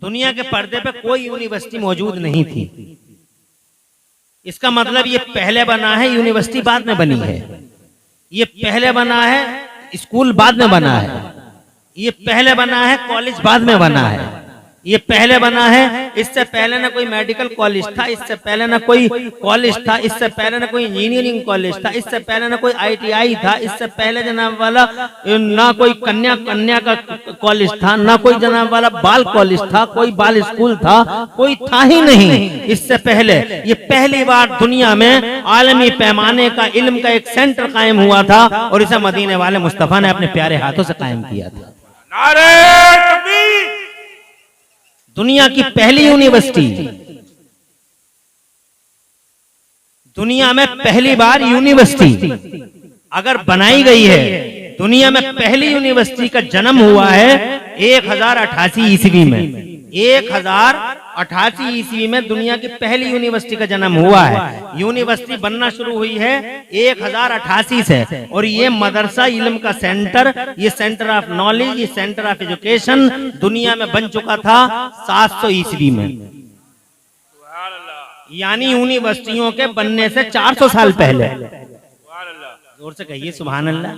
दुनिया के पर्दे पे कोई यूनिवर्सिटी मौजूद नहीं थी। इसका मतलब ये पहले बना है, यूनिवर्सिटी बाद में बनी है। ये पहले बना है, स्कूल बाद में बना है। ये पहले बना है, कॉलेज बाद में बना है। ये पहले बना है, इससे पहले ना कोई मेडिकल कॉलेज था, इससे पहले ना कोई कॉलेज था, इससे पहले ना कोई इंजीनियरिंग कॉलेज था, इससे पहले ना कोई ITI था, इससे पहले जनाब वाला ना कोई कन्या का कॉलेज था, ना कोई जनाब वाला बाल कॉलेज था, कोई बाल स्कूल था, कोई था ही नहीं इससे पहले। ये पहली बार दुनिया में आलमी पैमाने का इल्म का एक सेंटर कायम हुआ था और इसे मदीने वाले मुस्तफा ने अपने प्यारे हाथों से कायम किया था। नारे तकबीर! दुनिया की पहली यूनिवर्सिटी, दुनिया में पहली बार यूनिवर्सिटी अगर बनाई गई है, दुनिया में पहली यूनिवर्सिटी का जन्म हुआ है 1088 ईस्वी में। 1088 ईस्वी में दुनिया की पहली यूनिवर्सिटी का जन्म हुआ है। यूनिवर्सिटी बनना शुरू हुई है 1088 से और ये मदरसा इल्म का सेंटर, ये सेंटर ऑफ नॉलेज, ये सेंटर ऑफ एजुकेशन दुनिया में बन चुका था 700 ईस्वी में। यानी यूनिवर्सिटियों के बनने से 400 साल पहले। जोर से कहिए सुभान अल्लाह।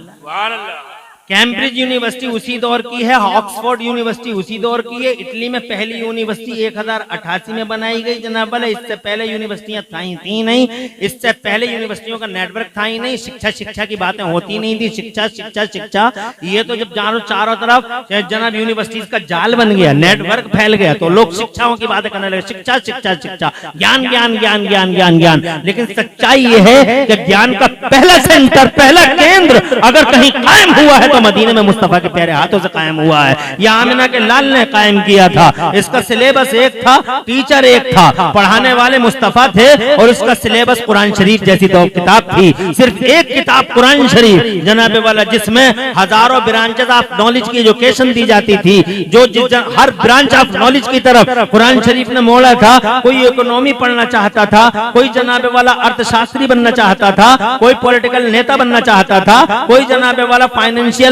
कैम्ब्रिज यूनिवर्सिटी उसी दौर की है, ऑक्सफोर्ड यूनिवर्सिटी उसी दौर की है। इटली में पहली यूनिवर्सिटी 1088 में बनाई गई जनाब वाला। इससे पहले यूनिवर्सिटियां थी नहीं, इससे पहले यूनिवर्सिटियों का नेटवर्क था ही नहीं। शिक्षा की बातें होती नहीं थी। शिक्षा ये तो जब जानो चारों तरफ जनाब यूनिवर्सिटीज का जाल बन गया, नेटवर्क फैल गया, तो लोग शिक्षाओं की बातें करने लगे। शिक्षा, ज्ञान। लेकिन सच्चाई ये है कि ज्ञान का पहला सेंटर, पहला केंद्र अगर कहीं कायम हुआ है तो मदीने में मुस्तफा के प्यारे हाथों से कायम हुआ है। यह आमिना के लाल ने कायम किया था। इसका सिलेबस एक था, टीचर एक था, पढ़ाने वाले मुस्तफा थे और इसका सिलेबस कुरान शरीफ जैसी दो किताब थी। सिर्फ एक किताब कुरान शरीफ जनाब वाला, जिसमें हजारों ब्रांचेस ऑफ नॉलेज की एजुकेशन दी जाती थी। जो हर ब्रांच ऑफ नॉलेज की तरफ कुरान शरीफ ने मोड़ा था। कोई इकोनॉमी पढ़ना चाहता था, कोई जनाब वाला अर्थशास्त्री बनना चाहता था, कोई पॉलिटिकल नेता बनना चाहता था, कोई जनाब वाला फाइनेंशियली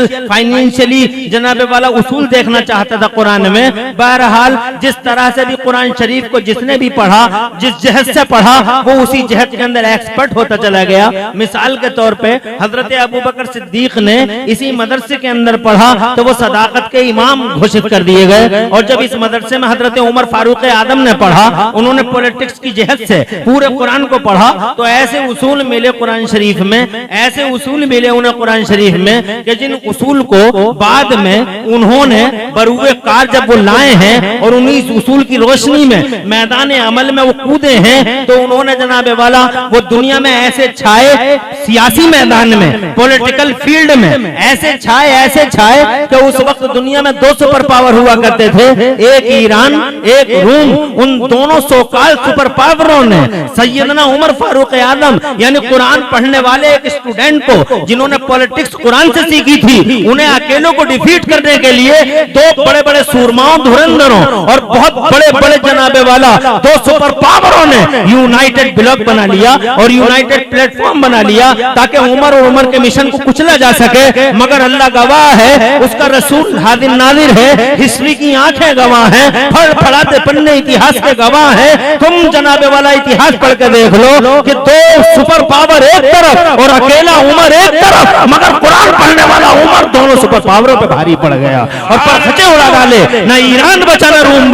जनाबे वाला उसूल देखना चाहता था कुरान में। बहरहाल जिस तरह से भी कुरान शरीफ को जिसने भी पढ़ा, जिस जहद से पढ़ा, वो उसी जहद के अंदर एक्सपर्ट होता चला गया। मिसाल के तौर पे हजरत अबू बकर सिद्दीक ने इसी मदरसे के अंदर पढ़ा तो वो सदाकत के इमाम घोषित कर दिए गए। और जब इस मदरसे में हजरत उमर फारूक आदम ने पढ़ा, उन्होंने पॉलिटिक्स की जहद से पूरे कुरान को पढ़ा, तो ऐसे उसूल मिले कुरान शरीफ में, ऐसे उसूल मिले उन्हें कुरान शरीफ में कि जिन उसूल को बाद में उन्होंने बरूए कार जब वो लाए हैं और उन्हीं उसूल की रोशनी में मैदान अमल में वो कूदे हैं, तो उन्होंने जनाबे वाला वो दुनिया में ऐसे छाए, सियासी मैदान में, पॉलिटिकल फील्ड में ऐसे छाए कि उस वक्त दुनिया में 2 सुपर पावर हुआ करते थे, एक ईरान, एक रूम। उन दोनों सोकाल सुपर पावरों ने सैयदना उमर फारूक आदम यानी कुरान पढ़ने वाले एक स्टूडेंट को, जिन्होंने पॉलिटिक्स कुरान से सीखी थी, उन्हें अकेलों को डिफीट करने के लिए 2 बड़े-बड़े सूरमाओं, धुरंधरों और बहुत बड़े-बड़े जनाबे वाला 2 सुपर पावरों ने यूनाइटेड ब्लॉक बना लिया और यूनाइटेड प्लेटफॉर्म बना लिया ताकि उमर और उमर के मिशन को कुचला जा सके। मगर अल्लाह गवाह है, उसका रसूल हाजिर नाजिर है, हिस्ट्री की आंखें गवाह हैं, फड़फड़ाते पन्ने इतिहास के गवाह हैं। तुम जनाबे वाला इतिहास पढ़ के देख लो कि 2 सुपर पावर एक तरफ और अकेला उमर एक तरफ, मगर कुरान पढ़ने वाला उमर दोनों सुपर पावरों पे भारी पड़ गया और परखचे उड़ा डाले। ना ईरान बचा, ना रूम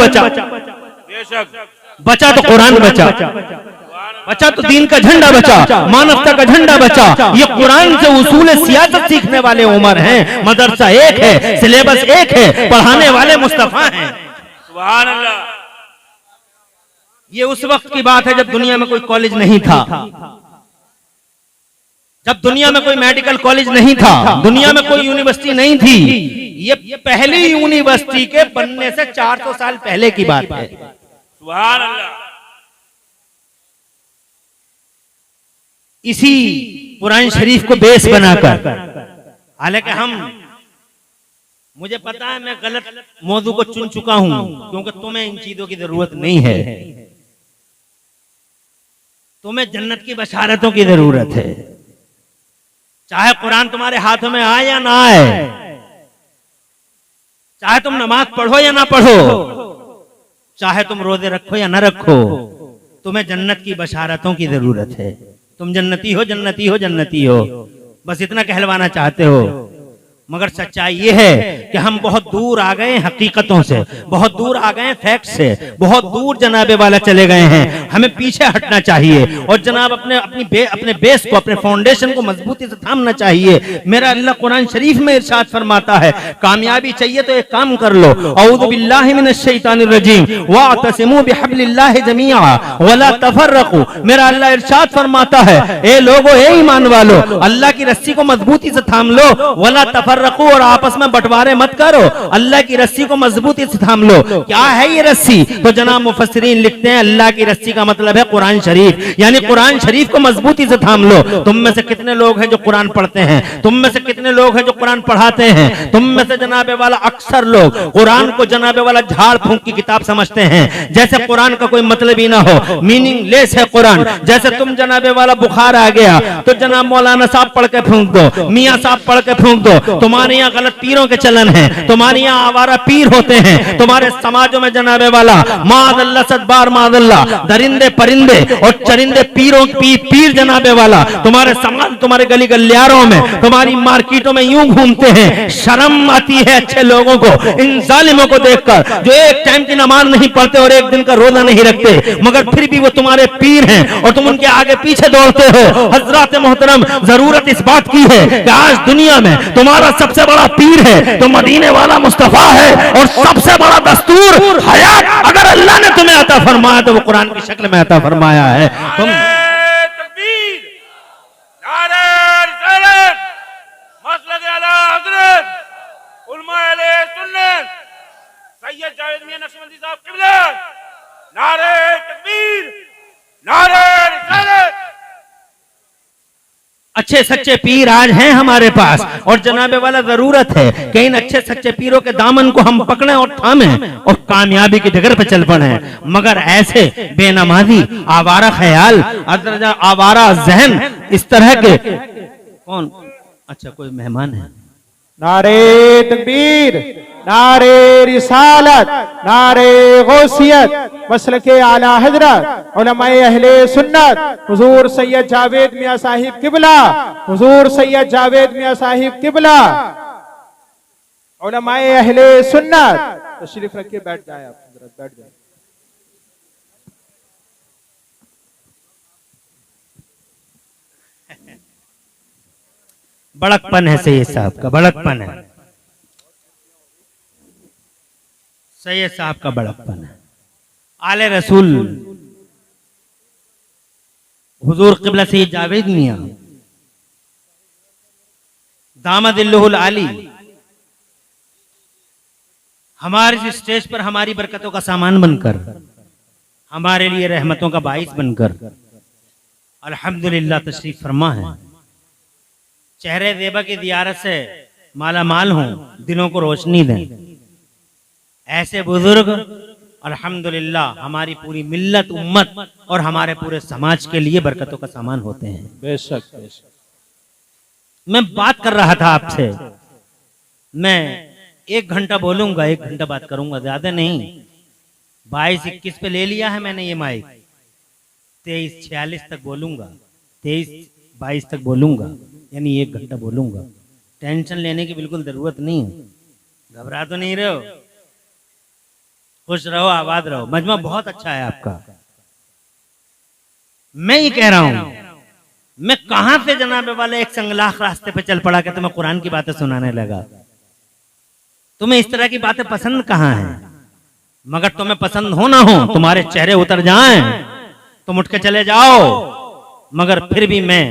बचा तो कुरान बचा तो दीन का झंडा बचा, मानवता का झंडा बचा। ये कुरान से उसूल सियासत सीखने वाले उमर हैं। मदरसा एक है, सिलेबस एक है, पढ़ाने वाले मुस्तफा हैं। सुभान अल्लाह। ये उस वक्त की बात है जब दुनिया में कोई कॉलेज नहीं था, जब दुनिया में कोई मेडिकल कॉलेज नहीं था, दुनिया में कोई यूनिवर्सिटी नहीं थी। ये पहली यूनिवर्सिटी के बनने से 400 साल पहले की बात है। सुभान अल्लाह। इसी कुरान शरीफ को बेस बनाकर, हालांकि मुझे पता है मैं गलत मौजू को चुन चुका हूं, क्योंकि तुम्हें इन चीजों की जरूरत नहीं है। तुम्हें जन्नत की बशारतों की जरूरत है। चाहे कुरान तुम्हारे हाथों में आए या ना आए, चाहे तुम नमाज पढ़ो या ना पढ़ो, चाहे तुम रोजे रखो या न रखो, तुम्हें जन्नत की बशारतों की जरूरत है। तुम जन्नती हो, जन्नती हो, जन्नती हो, बस इतना कहलवाना चाहते हो। मगर सच्चाई ये है कि हम बहुत दूर आ गए हकीकतों से, बहुत दूर आ गए फैक्ट से, बहुत दूर जनाबे वाला चले गए हैं। हमें पीछे हटना चाहिए और जनाब अपने बेस को, अपने फाउंडेशन को मजबूती से थामना चाहिए। मेरा अल्लाह कुरान शरीफ में इरशाद फरमाता है, कामयाबी चाहिए तो एक काम कर लो, औज़ु बिल्लाहि मिनश शैतानिर रजीम वातसिमू बिहब्लिल्लाहि जमीआ वला तफर्रकू। मेरा अल्लाह इरशाद फरमाता है, ए लोगो, ए ईमान वालो, अल्लाह की रस्सी को मजबूती से थाम लो, वला रखो और आपस में बंटवारे मत करो, अल्लाह की रस्सी को मजबूती से थाम लो। क्या है ये रस्सी? तो जनाब मुफस्सिरीन लिखते हैं, अल्लाह की रस्सी का मतलब है कुरान शरीफ, यानी कुरान शरीफ को मजबूती से थाम लो। तुम में से कितने लोग हैं जो कुरान पढ़ते हैं? तुम में से कितने लोग हैं जो कुरान पढ़ाते हैं? तुम में से जनाबे वाला अक्सर लोग कुरान को जनाबे वाला झाड़ फूंक की किताब समझते हैं, जैसे कुरान का कोई मतलब ही ना हो, मीनिंगलेस है कुरान। जैसे तुम जनाबे वाला बुखार आ गया तो जनाब मौलाना साहब पढ़ के फूंक दो, मियाँ साहब पढ़ के फूंक दो। तुम्हारे यहाँ गलत पीरों के चलन है, तुम्हारे यहाँ आवारा पीर होते हैं, तुम्हारे समाजों में जनाबे वाला मादल्ला सदबार मादल्ला दरिंदे परिंदे और चरिंदे पीर जनाबे वाला तुम्हारे समाज, तुम्हारे गली गलियारों में, तुम्हारी मार्केटों में यूं घूमते हैं। शर्म आती है अच्छे लोगों को इन जालिमों को देखकर, जो एक टाइम की नमाज नहीं पढ़ते और एक दिन का रोजा नहीं रखते, मगर फिर भी वो तुम्हारे पीर हैं और तुम उनके आगे पीछे दौड़ते हो। हजरात मोहतरम, जरूरत इस बात की है कि आज दुनिया में तुम्हारा सबसे बड़ा पीर है तो मदीने वाला मुस्तफा है, और सबसे बड़ा दस्तूर हयात अगर अल्लाह ने तुम्हें अता फरमाया तो वो कुरान की शक्ल में अता फरमाया है। तुम तकबीर, नारे रिसालत, मसलक आला हज़रत उलमा अहले सुन्नत सैयद जावेद मियां नक्शबंदी साहब क़िबला, नारे तकबीर, नारे रिसालत। अच्छे सच्चे पीर आज हैं हमारे पास और जनाबे वाला जरूरत है कि इन अच्छे सच्चे पीरों के दामन को हम पकड़ें और थामें और कामयाबी की डगर पर चल पड़े। मगर ऐसे बेनमाजी, आवारा ख्याल, आवारा जहन, इस तरह के कौन, अच्छा कोई मेहमान है। नारे तकबीर, नारे रिसालत, नारे गौसियत, मसलके आला हजरत उलमाए अहले सुन्नत हुजूर सैयद जावेद मियां साहिब किबला, हुजूर सैयद जावेद मियां साहिब किबला, उलमाए अहले सुन्नत। तशरीफ रखिए, बैठ जाए आप, बैठ जाए। बड़कपन है सैयद साहब का, बड़कपन है सैयद साहब का, बड़कपन है। आले रसूल हुजूर क़िबला सैयद जावेद मियां दामदिल्लहुल आली हमारे इस स्टेज पर हमारी बरकतों का सामान बनकर, हमारे लिए रहमतों का बाइस बनकर अल्हम्दुलिल्लाह तशरीफ फरमा है। चेहरे ज़ेबा की ज़ियारत से माला माल हों, दिलों को रोशनी दें। ऐसे बुजुर्ग अल्हम्दुलिल्लाह हमारी पूरी मिल्लत, उम्मत और हमारे पूरे समाज के लिए बरकतों का सामान होते हैं। बेशक बेशक। मैं बात कर रहा था आपसे, मैं 1 घंटा बोलूंगा, 1 घंटा बात करूंगा, ज्यादा नहीं। 22-21 पे ले लिया है मैंने ये माइक, 23-46 तक बोलूंगा, 23-22 तक बोलूंगा, यानी 1 घंटा बोलूंगा। टेंशन लेने की बिल्कुल जरूरत नहीं है, घबरा तो नहीं रहे हो, खुश रहो, आबाद रहो। मजमा बहुत अच्छा है आपका। मैं ये कह रहा हूं, मैं कहां से जनाबे वाले एक संगलाख रास्ते पे चल पड़ा कि तुम्हें कुरान की बातें सुनाने लगा। तुम्हें इस तरह की बातें पसंद कहां हैं? मगर तुम्हें पसंद हो ना हो, तुम्हारे चेहरे उतर जाएं, तुम उठ के चले जाओ। मगर फिर भी मैं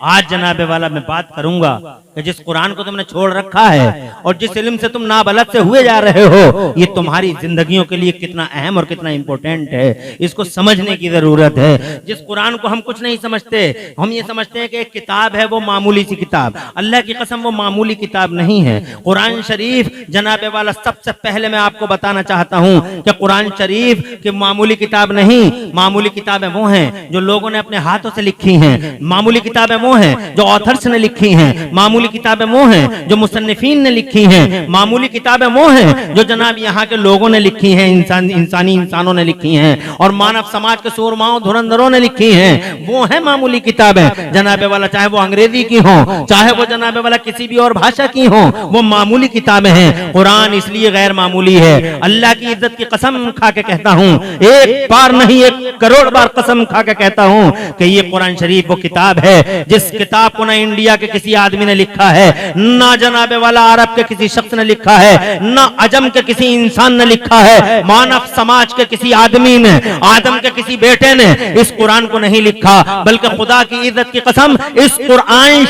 आज जनाबे वाला मैं बात करूंगा कि जिस कुरान को तुमने छोड़ रखा है और जिस इल्म से तुम नाबलद से हुए जा रहे हो, ये तुम्हारी जिंदगियों के लिए कितना अहम और कितना इंपॉर्टेंट है, इसको समझने की जरूरत है। जिस कुरान को हम कुछ नहीं समझते, हम ये समझते हैं कि एक किताब है, वो मामूली सी किताब। अल्लाह की कसम वो मामूली किताब नहीं है। कुरान शरीफ जनाबे वाला, सबसे पहले मैं आपको बताना चाहता हूँ कि कुरान शरीफ की मामूली किताब नहीं, मामूली किताबें वो हैं जो लोगों ने अपने हाथों से लिखी हैं। मामूली किताबें वो वो हैं जो ऑथर्स ने लिखी हैं, मामूली किताबें वो हैं जो मुसन्निफीन ने लिखी हैं, मामूली किताबें वो हैं जो जनाब यहाँ के लोगों ने लिखी हैं, इंसानों ने लिखी हैं, और मानव समाज के सूरमाओं धुरंधरों ने लिखी हैं। वो है मामूली किताबें जनाबे वाला, चाहे वो अंग्रेजी की हो, चाहे वो जनाबे वाला किसी भी और भाषा की हो, वो मामूली किताबें हैं। कुरान इसलिए गैर मामूली है। अल्लाह की इज्जत की कसम खा के कहता हूँ, एक बार नहीं 1 करोड़ बार कसम खा के कहता हूँ कि ये कुरान शरीफ वो किताब है जिस किताब को ना इंडिया के किसी आदमी ने लिखा है, ना जनाबे वाला अरब के किसी शख्स ने लिखा है, ना अजम के किसी इंसान ने लिखा है, मानव समाज के किसी आदमी ने, आदम के किसी बेटे ने इस कुरान को नहीं लिखा, बल्कि खुदा की इज्जत की कसम इस कुरान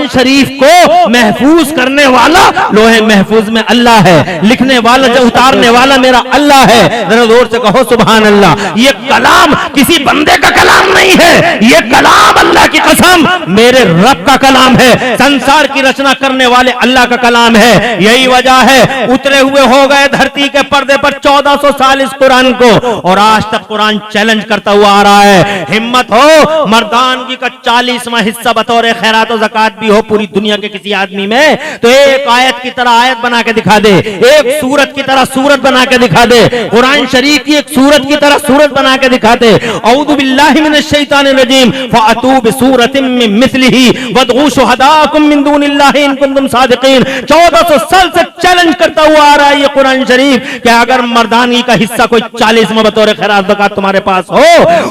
शरीफ को महफूज करने वाला लोहे महफूज में अल्लाह है, लिखने वाला जो उतारने वाला मेरा अल्लाह है। जरा जोर से कहो सुभान अल्लाह। ये कलाम किसी बंदे का कलाम नहीं है, ये कलाम अल्लाह की कसम मेरे रब का कलाम है, संसार की रचना करने वाले अल्लाह का कलाम है। यही वजह है उतरे हुए हो गए धरती के पर्दे पर 1400 साल इस कुरान को, और आज तक कुरान चैलेंज करता हुआ आ रहा है। हिम्मत हो मर्दानगी का 40वां हिस्सा बतौर खैरात और ज़कात भी हो पूरी दुनिया के किसी आदमी में, तो एक आयत की तरह आयत बना के दिखा दे, एक सूरत की तरह सूरत बना के दिखा दे, कुरान शरीफ की एक सूरत की तरह सूरत बना के दिखा दे। औज़ु बिल्लाहि मिनश शैतानिर रजीम फअतू बिसूरतिन मिन मिस्लिही वदऊ शुहदाकुम मिन दुनिल्लाहि इन कुंतुम सादिकीन। 1400 साल से चैलेंज करता हुआ आ रहा है ये कुरान शरीफ कि अगर मर्दानगी का हिस्सा कोई 40वां बतौर खैरात ज़कात तुम्हारे पास हो,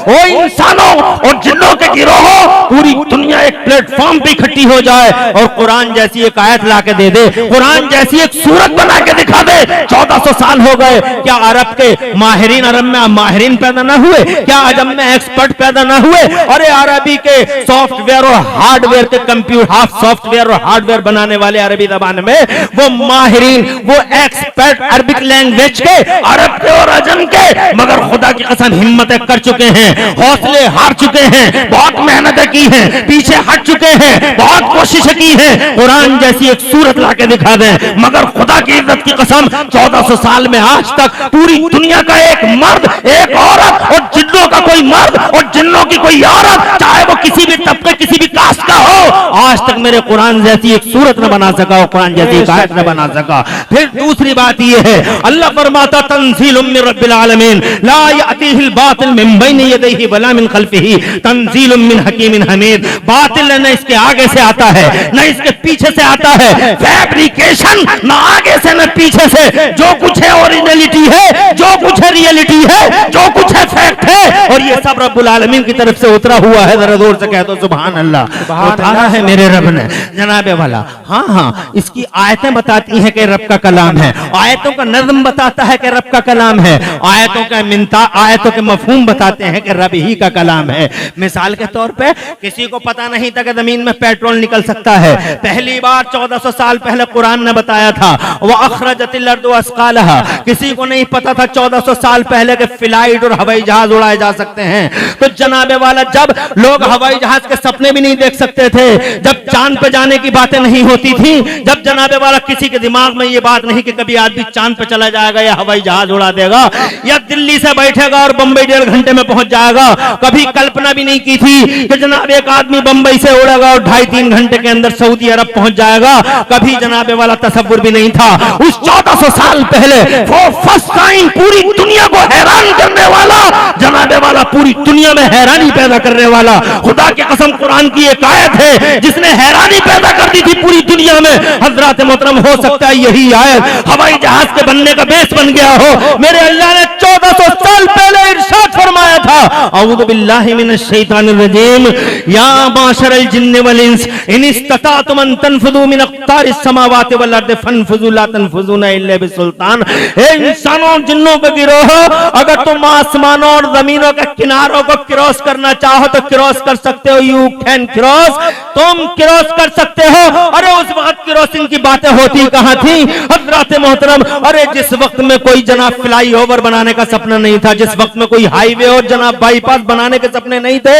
ओ इंसानों और जिन्नों के गिरोह पूरी दुनिया एक प्लेटफॉर्म पे इकट्ठी हो जाए और कुरान जैसी एक आयत ला के दे दे, कुरान जैसी एक सूरत बना के दिखा दे। 1400 साल हो गए, क्या अरब के माहिरीन अरब में माहिरीन पैदा ना हुए? क्या अजम में एक्सपर्ट पैदा ना हुए? अरे अरबी के सॉफ्टवेयर और हार्डवेयर के कंप्यूटर, हाफ सॉफ्टवेयर और हार्डवेयर बनाने वाले अरबी जबान में वो माहिरीन, वो एक्सपर्ट अरबिक लैंग्वेज के, अरब के और अजम के, मगर खुदा की कसम हिम्मतें कर चुके हैं, हौसले हार चुके हैं, बहुत मेहनतें की हैं, पीछे हट चुके हैं, बहुत कोशिशें की हैं, कुरान जैसी एक सूरत ला के दिखा दें, मगर खुदा की इज्जत की कसम 1400 साल में आज तक पूरी दुनिया का एक मर्द, एक औरत और जिन्नों का कोई मर्द और जिन्नों की कोई औरत, चाहे वो किसी भी तबके किसी भी कास्ट का हो, आज तक मेरे कुरान जैसी एक सूरत न बना सका, कुरान जैसी एक आयत न बना सका। फिर दूसरी बात ये है, अल्लाह फरमाता तंज़ीलुम मिन रब्बिल आलमीन ला यातीहिल बातिल मिन बैनि यदैहि वला मिन खल्फिही तंज़ीलुम मिन हकीमिन हमीद। बातिल न इसके आगे से आता है न इसके पीछे से आता है, फैब्रिकेशन न आगे से न पीछे से, जो कुछ है ओरिजिनलिटी है, जो कुछ है रियलिटी है, जो कुछ है फैक्ट है, और ये सब रब्बुल आलमीन की तरफ से उतरा हुआ है। जरा जोर से कह दो सुभान अल्लाह। उतारा है मेरे रब ने जनाबे वाला। हाँ, इसकी आयतें बताती हैं कि रब का कलाम है, आयतों का नज़्म बताता है कि रब का कलाम है, आयतों के मफहूम बताते हैं कि रब ही का कलाम है। मिसाल के तौर पे किसी को पता नहीं था कि जमीन में पेट्रोल निकल सकता है, पहली बार 1400 साल पहले कुरान ने बताया था, वह अखरजतिल अर्दु अस्कालहा। किसी को नहीं पता था 1400 साल पहले के फ्लाइट और हवाई जहाज उड़ाए जा सकते हैं। तो जनाबे वाला जब लोग हवाई जहाज के सपने भी नहीं देख सकते थे, जब चांद पे जाने की बातें नहीं होती थी, जब जनाबे वाला किसी के दिमाग में ये बात नहीं कि कभी आदमी चांद पे चला जाएगा या हवाई जहाज उड़ा देगा या दिल्ली से बैठेगा और बंबई 1.5 घंटे में पहुंच जाएगा, कभी कल्पना भी नहीं की थी कि जनाब एक आदमी बंबई से उड़ेगा और 2.5-3 घंटे के अंदर सऊदी अरब पहुंच जाएगा, कभी जनाबे वाला तसव्वुर भी नहीं था। उस 1400 साल पहले वो फर्स्ट टाइम पूरी दुनिया को हैरान करने वाला, जनाबे वाला पूरी दुनिया में हैरानी पैदा करने वाला, खुदा की कसम कुरान की एक आयत है जिसने हैरानी पैदा कर दी थी पूरी दुनिया में। हजरत मोहतरम हो सकता है यही आयत हवाई जहाज के बनने का बेस बन गया हो। मेरे अल्लाह ने 1400 साल पहले इरशाद फरमाया था, औज़ु बिल्लाहि मिनश शैतानिर रजीम, या माशरल जिन्न वल इंस इन इस्ततातुम अन तनफुज़ू मिन अक़तारिस समावाति वल अर्दि फनफुज़ू ला तनफुज़ूना इल्ला बिसुल्तान। ए इंसानों और जिन्नों के गिरोह, अगर तुम आसमानों और जमीनों के किनारों को क्रॉस करना चाहो तो क्रॉस कर सकते हो, यू कैन क्रॉस, तुम क्रॉस कर सकते हो। अरे उस वक्त क्रॉसिंग की बातें होती कहां थी हजरत मोहतरम? अरे जिस वक्त में कोई जनाब फ्लाई ओवर बनाने का सपना नहीं था, जिस वक्त में कोई हाईवे और जनाब बाईपास बनाने के सपने नहीं थे,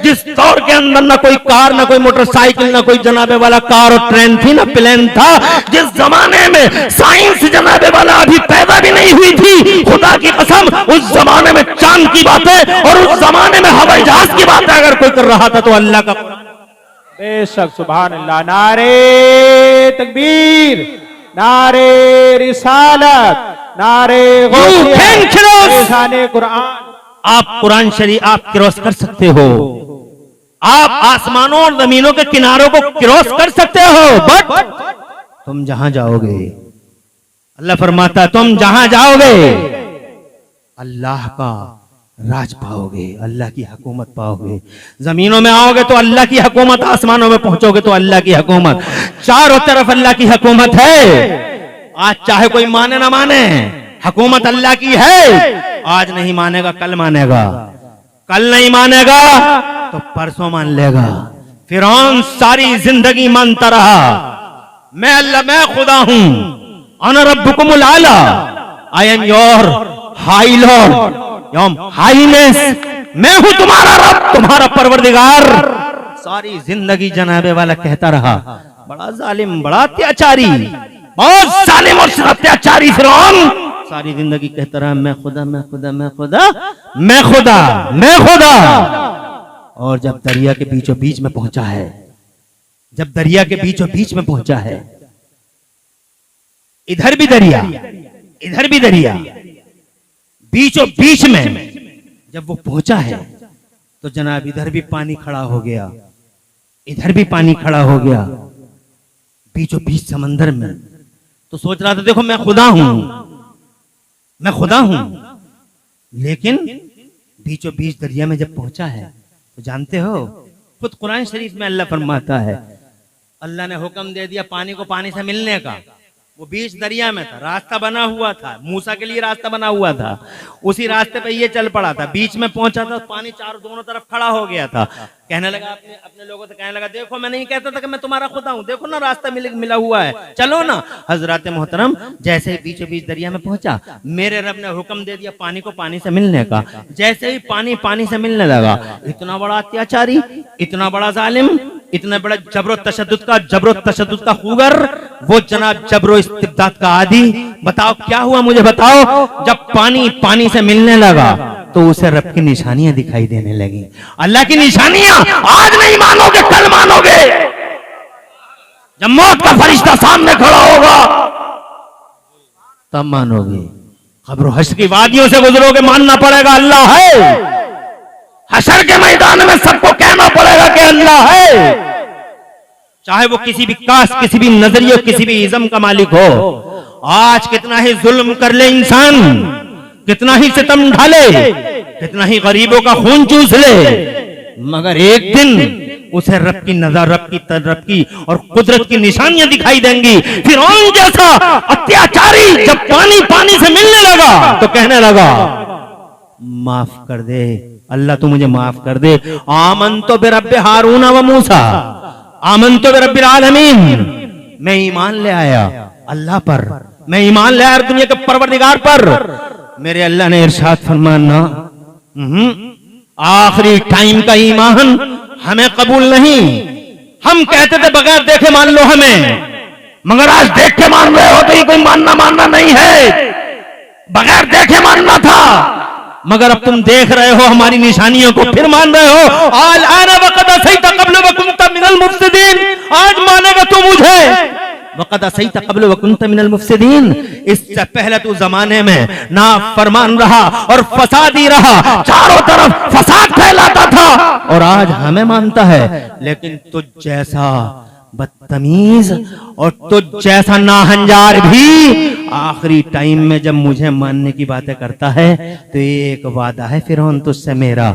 जिस दौर के अंदर ना कोई कार, ना कोई मोटरसाइकिल, ना कोई जनाबे वाला कार और ट्रेन थी, ना प्लेन था, जिस जमाने में साइंस जनाबे वाला अभी पैदा भी नहीं हुई थी, थी। खुदा की कसम उस जमाने में चांद की बातें और उस जमाने में हवाई जहाज की बातें अगर कोई कर रहा था तो अल्लाह का बेशक। सुभान अल्लाह। नारे तकबीर, नारे रिसालत, नारे गौसियत, लिसाने कुरान। आप कुरान शरीफ आप क्रॉस कर सकते हो, आप आसमानों और जमीनों के किनारों को क्रॉस कर सकते हो, बट तुम जहां जाओगे, अल्लाह फरमाता तुम जहां जाओगे अल्लाह का राज पाओगे, अल्लाह की हुकूमत पाओगे। जमीनों में आओगे तो अल्लाह की हुकूमत, आसमानों में पहुंचोगे तो अल्लाह की हुकूमत। चारों तरफ अल्लाह की हुकूमत है। आज चाहे कोई माने ना माने, हुकूमत अल्लाह की है। आज नहीं मानेगा कल मानेगा, कल नहीं मानेगा तो परसों मान लेगा। फिरौन सारी जिंदगी मानता रहा मैं अल्लाह, मैं खुदा हूं, अना रब्बुकुमुल आला, I am your high Lord, your Highness, मैं हूं तुम्हारा रब, तुम्हारा परवरदिगार। सारी जिंदगी जनाबे वाला कहता रहा। बड़ा जालिम, बड़ा अत्याचारी, बहुत जालिम और अत्याचारी फिरौन सारी जिंदगी कहता रहा मैं खुदा, मैं खुदा, मैं खुदा, मैं खुदा, मैं खुदा। और जब दरिया के बीचों बीच में पहुंचा है, जब दरिया के बीचों बीच में पहुंचा है, इधर भी दरिया, इधर भी दरिया, बीचों बीच में जब वो पहुंचा है तो जनाब इधर भी पानी खड़ा हो गया, इधर भी पानी खड़ा हो गया, बीचों बीच समंदर में। तो सोच रहा था देखो मैं खुदा हूं, मैं खुदा हूं, लेकिन बीचों बीच दरिया में जब पहुंचा है तो जानते हो खुद कुरान शरीफ में अल्लाह फरमाता है, अल्लाह ने हुक्म दे दिया पानी को पानी से मिलने का। वो बीच दरिया में था, रास्ता बना हुआ था, मूसा के लिए रास्ता बना हुआ था, उसी रास्ते पे ये चल पड़ा था। बीच में पहुंचा था, पानी चारों दोनों तरफ खड़ा हो गया था। कहने लगा अपने लोगों से कहने लगा देखो मैं नहीं कहता था कि मैं तुम्हारा खुदा हूं, देखो ना रास्ता मिला हुआ है, चलो ना। हजरत मोहतरम जैसे ही बीचों बीच दरिया में पहुंचा, मेरे रब ने हुक्म दे दिया पानी को पानी से मिलने का। जैसे ही पानी पानी से मिलने लगा, इतना बड़ा अत्याचारी, इतना बड़ा जालिम, इतना बड़ा जबरो तशद्दुद का खूगर, वो जनाब जबरो इस्तिब्दाद का आदी। बताओ क्या हुआ, मुझे बताओ। जब पानी पानी से मिलने लगा तो उसे रब की निशानियां दिखाई देने लगी। अल्लाह की निशानियां आज नहीं मानोगे कल मानोगे। जब मौत का फरिश्ता सामने खड़ा होगा तब मानोगे। खबरो हश्र की वादियों से गुजरोगे, मानना पड़ेगा अल्लाह है। हशर के मैदान में सबको कहना पड़ेगा कि अल्लाह है। चाहे वो किसी भी कास्ट, किसी भी नजरिए, किसी भी इज़्म का मालिक हो। आज कितना ही जुल्म कर ले इंसान, कितना ही सितम ढाले, कितना ही गरीबों का खून चूस ले, मगर एक दिन उसे रब की नजर, रब की और कुदरत की निशानियां दिखाई देंगी। फिरौन जैसा अत्याचारी जब पानी पानी से मिलने लगा तो कहने लगा माफ कर दे अल्लाह, तू मुझे माफ कर दे। आमनतो बिरब्बि हारून व मूसा, आमनतो बिरब्बिल आलमीन, मैं ईमान ले आया अल्लाह पर, मैं ईमान ले आया दुनिया के परवरदिगार पर। मेरे अल्लाह ने इरशाद फरमाना, आखिरी टाइम का ईमान हमें कबूल नहीं। हम कहते थे बगैर देखे मान लो हमें, मगर आज देख के मान रहे हो तो ये कोई मानना नहीं है। बगैर देखे मानना था, मगर अब तुम देख रहे हो हमारी निशानियों को, फिर मान रहे हो। आल आना वक़द असैता क़ब्ल व कुन्ता मिनल मुफ़्सिदीन, आज मानेगा तू मुझे। वक़द असैता क़ब्ल व कुन्ता मिनल मुफ़्सिदीन, इससे पहले तू जमाने में नाफरमान रहा और फसादी रहा, चारों तरफ फसाद फैलाता था, और आज हमें मानता है। लेकिन तुझ जैसा बदतमीज और तुझ जैसा नाहंजार भी आखिरी टाइम में जब मुझे मानने की बातें करता है तो एक वादा है फिरौन तुझसे मेरा।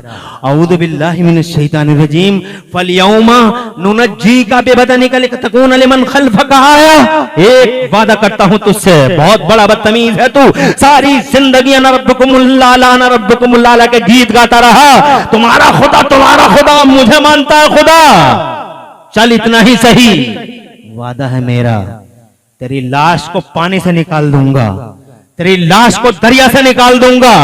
औज़ु बिल्लाहि मिनश शैतानिर रजीम। फलयौमा नुनज्जीका बिबदनिका लितकूना लिमन खल्फका आया। एक वादा करता हूं तुझसे, बहुत बड़ा बदतमीज है तू। सारी जिंदगी अना रब्बुकुमुल आला, अना रब्बुकुमुल आला के गीत गाता रहा। तुम्हारा खुदा मुझे मानता है खुदा। चल इतना ही सही, वादा है मेरा, तेरी लाश को पानी से निकाल दूंगा, तेरी लाश को दरिया से निकाल दूंगा,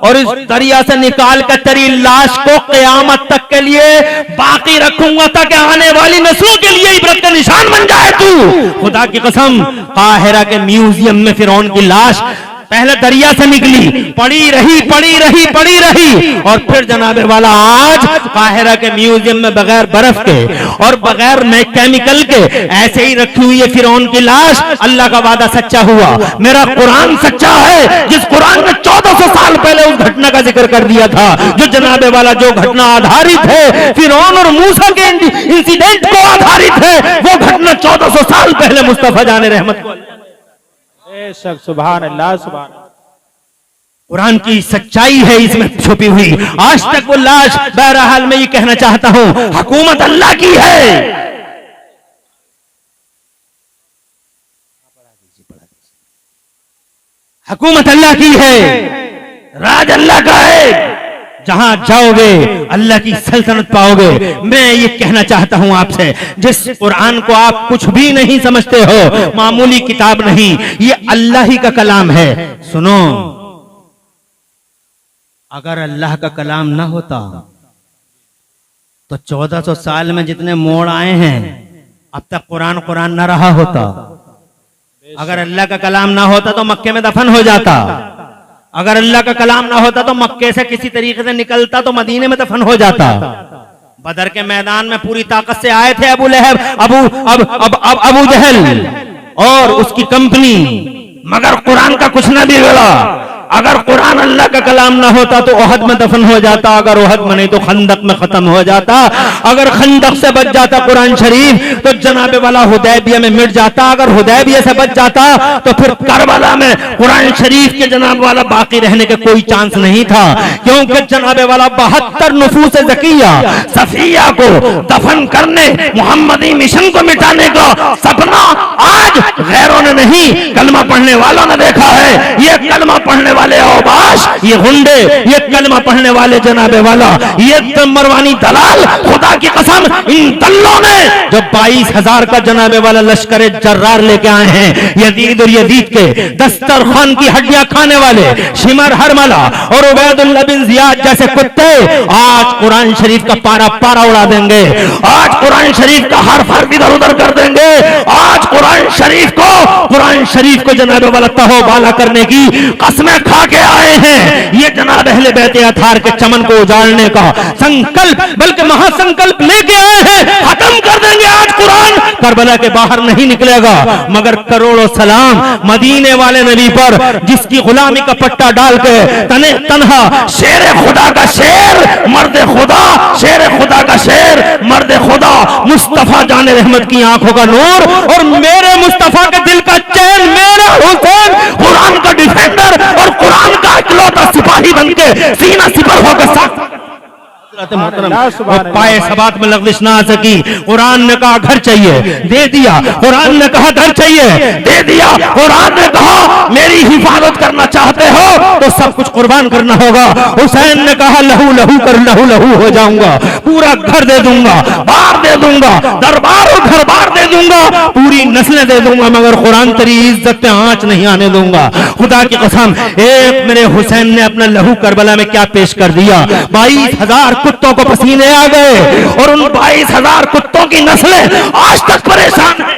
और इस दरिया से निकाल कर तेरी लाश को क़यामत तक के लिए बाकी रखूंगा, ताकि आने वाली नस्लों के लिए इबरत का निशान बन जाए तू। खुदा की कसम, काहिरा के म्यूजियम में फिरौन की लाश पहले दरिया से निकली, पड़ी रही और फिर जनाबे वाला आज काहिरा के म्यूजियम में बगैर बर्फ के और बगैर केमिकल के ऐसे ही रखी हुई है फिरौन की लाश। अल्लाह का वादा सच्चा हुआ, मेरा कुरान सच्चा है, जिस कुरान में 1400 साल पहले उस घटना का जिक्र कर दिया था, जो जनाबे वाला जो घटना आधारित है फिरौन और मूसा के इंसिडेंट को आधारित है, वो घटना 1400 साल पहले मुस्तफा जाने रहमत को बेशक सुभान अल्लाह सुभान अल्लाह। कुरान की सच्चाई है इसमें छुपी हुई। आज तक वो लाश, बहरहाल मैं ये कहना चाहता हूं, हुकूमत अल्लाह की है। हुकूमत अल्लाह की है, राज अल्लाह का है। जहां जाओगे अल्लाह की सल्तनत पाओगे। मैं ये कहना चाहता हूं आपसे, जिस कुरान को आप कुछ भी नहीं समझते हो, मामूली किताब नहीं, ये अल्लाह ही का कलाम है। सुनो, अगर अल्लाह का कलाम ना होता तो 1400 साल में जितने मोड़ आए हैं अब तक कुरान ना रहा होता। अगर अल्लाह का कलाम ना होता तो मक्के में दफन हो जाता। अगर अल्लाह का कलाम ना होता तो मक्के से किसी तरीके से निकलता तो मदीने में दफन हो जाता। बदर के मैदान में पूरी ताकत से आए थे अबू लहब, अबू जहल और उसकी कंपनी, मगर कुरान का कुछ ना बिगड़ा। अगर कुरान अल्लाह का कलाम ना होता तो ओहद में दफन हो जाता, अगर ओहद में नहीं तो खंदक में खत्म हो जाता। अगर खंदक से बच जाता कुरान शरीफ तो जनाबे वाला हुदैबिया में मिट जाता। अगर हुदैबिया से बच जाता तो फिर करबला में कुरान शरीफ के जनाब वाला बाकी रहने के कोई चांस नहीं था, क्योंकि जनाबे वाला 72 नफूस ज़किया सफिया को दफन करने, मुहम्मदी मिशन को मिटाने का सपना आज गैरों ने नहीं, कलमा पढ़ने वालों ने देखा है। ये कलमा पढ़ने वाले औबाश, ये गुंडे, ये कलमा पढ़ने वाले जनाबे वाला, ये मरवानी दलाल, खुदा की कसम इन दल्लों ने जो 22,000 का जनाबे वाला लश्कर जर्रार लेके आए हैं, यजीद और यजीद के दस्तरखान की हड्डियां खाने वाले शिमर हरमला और उबैदुल्लाह बिन जियाद जैसे कुत्ते आज कुरान शरीफ का पारा उड़ा देंगे। आज कुरान शरीफ का हर्फ इधर उधर कर देंगे। आज कुरान शरीफ को जनाबे वाला तहो बाला करने की कसमें खा के आए हैं। ये जनाब अहले बैत अतार के चमन को उजाड़ने का संकल्प, बल्कि महासंकल्प लेके आए हैं। खत्म कर देंगे आज कुरान, करबला के बाहर नहीं निकलेगा। मगर करोड़ों सलाम मदीने वाले नबी पर, जिसकी गुलामी का पट्टा डाल के तने तन्हा शेर खुदा का शेर, मर्द खुदा, शेर खुदा का शेर, मर्द खुदा मुस्तफा जाने रहमत की आंखों का नूर और मेरे मुस्तफा के दिल का चैन, मेरा हुसैन कुरान का डिफेंडर और कुरान का इकलौता सिपाही बनके सीना सिपर होकर साथ पाए सबात में लग़ज़िश ना आ सकी। कुरान ने कहा घर चाहिए, दे दिया। कुरान ने कहा घर चाहिए, दे दिया। कुरान ने कहा मेरी हिफाजत करना चाहते हो तो सब कुछ कुर्बान करना होगा। हुसैन ने कहा लहू लहू कर लहू लहू हो जाऊंगा, पूरा घर दे दूंगा, बार दे दूंगा, दरबार और घर बार दे दूंगा, पूरी नस्लें दे दूंगा, मगर कुरान तेरी इज्जत पे आंच नहीं आने दूंगा। खुदा की कसम, एक मेरे हुसैन ने अपना लहू करबला में क्या पेश कर दिया। 22,000 कुत्तों को पसीने आ गए और उन 22,000 कुत्तों की नस्लें आज तक परेशान हैं।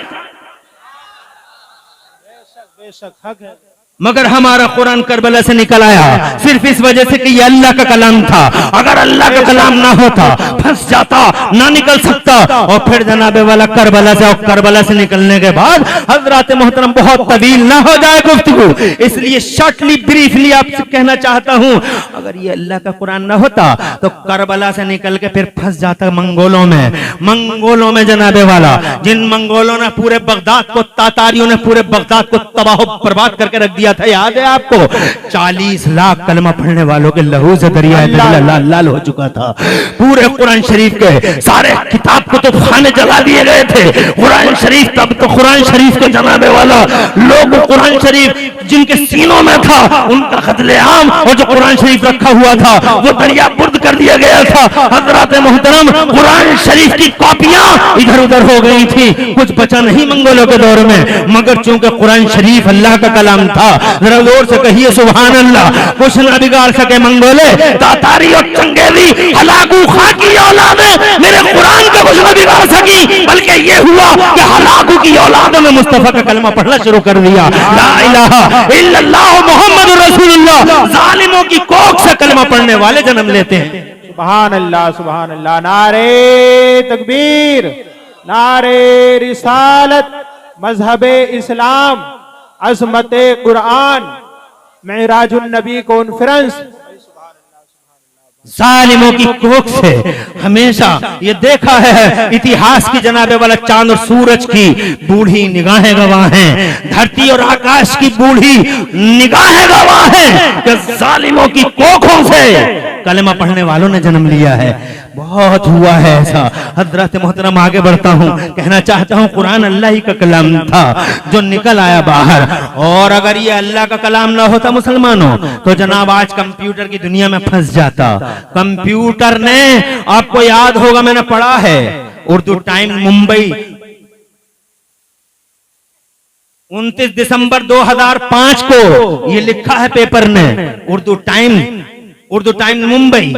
बेशक हक है, मगर हमारा कुरान करबला से निकल आया सिर्फ इस वजह से कि ये अल्लाह का कलाम था। अगर अल्लाह का कलाम ना होता, फंस जाता, ना निकल सकता। और फिर जनाबे वाला करबला से, और करबला से निकलने के बाद हजरात मोहतरम बहुत तवील ना हो जाए गुफ्तगू, इसलिए शॉर्टली ब्रीफली आपसे कहना चाहता हूं, अगर ये अल्लाह का कुरान ना होता तो करबला से निकल के फिर फंस जाता मंगोलों में जनाबे वाला, जिन मंगोलों ने पूरे बगदाद को, तातारियों ने पूरे बगदाद को तबाह बर्बाद करके रख दिया था। याद है आपको? 40 लाख कलमा पढ़ने वालों के लहू से दरिया लाल हो चुका था। पूरे कुरान शरीफ के सारे किताब को तो खाने जला दिए गए थे। कुरान शरीफ, तब तो कुरान शरीफ के जनाबे वाला लोग, कुरान शरीफ जिनके सीनों में था उनका कत्लेआम, और जो कुरान शरीफ का रखा हुआ था वो दरिया बुर्द कर दिया गया था। हजरत मोहतरम कुरान शरीफ की कॉपियां इधर उधर हो गई थी, कुछ बचा नहीं मंगोलों के दौर में, मगर चूंकि कुरान शरीफ अल्लाह का कलाम था, जरा जोर से कहिए सुभान अल्लाह। कुछ ना बिगाड़ सके मंगोले, तातारी और चंगेजी हलाकू खां की औलाद मेरे कुरान का कुछ ना बिगाड़ सकी, बल्कि ये हुआ कि हलाकू की औलाद में मुस्तफा का कलमा पढ़ना शुरू कर दिया, ला इलाहा इल्लल्लाह मुहम्मदुर रसूलुल्लाह। जालिमों की कोख से कलमा पढ़ने वाले जन्म लेते हैं। सुभान अल्लाह, नारे तकबीर, नारे रिसालत, मजहबे इस्लाम, अज़मत कुरान, मेराजुन नबी कॉन्फ्रेंस। जालिमों की कोख से हमेशा ये देखा है इतिहास की जनाबे वाला चांद और सूरज की बूढ़ी निगाहें गवाह हैं, धरती और आकाश की बूढ़ी निगाहें गवाह हैं कि जालिमों की कोखों से कलमा पढ़ने वालों ने जन्म लिया है। बहुत हुआ है ऐसा। हजरत मोहतरम आगे बढ़ता हूँ, कहना चाहता हूँ कुरान अल्लाह ही का कलाम था जो निकल आया बाहर, और अगर ये अल्लाह का कलाम ना होता मुसलमानों तो जनाब आज कंप्यूटर की दुनिया में फंस जाता। कंप्यूटर ने, आपको याद होगा मैंने पढ़ा है उर्दू टाइम मुंबई 29 दिसंबर 2005 को ये लिखा है पेपर ने, उर्दू टाइम मुंबई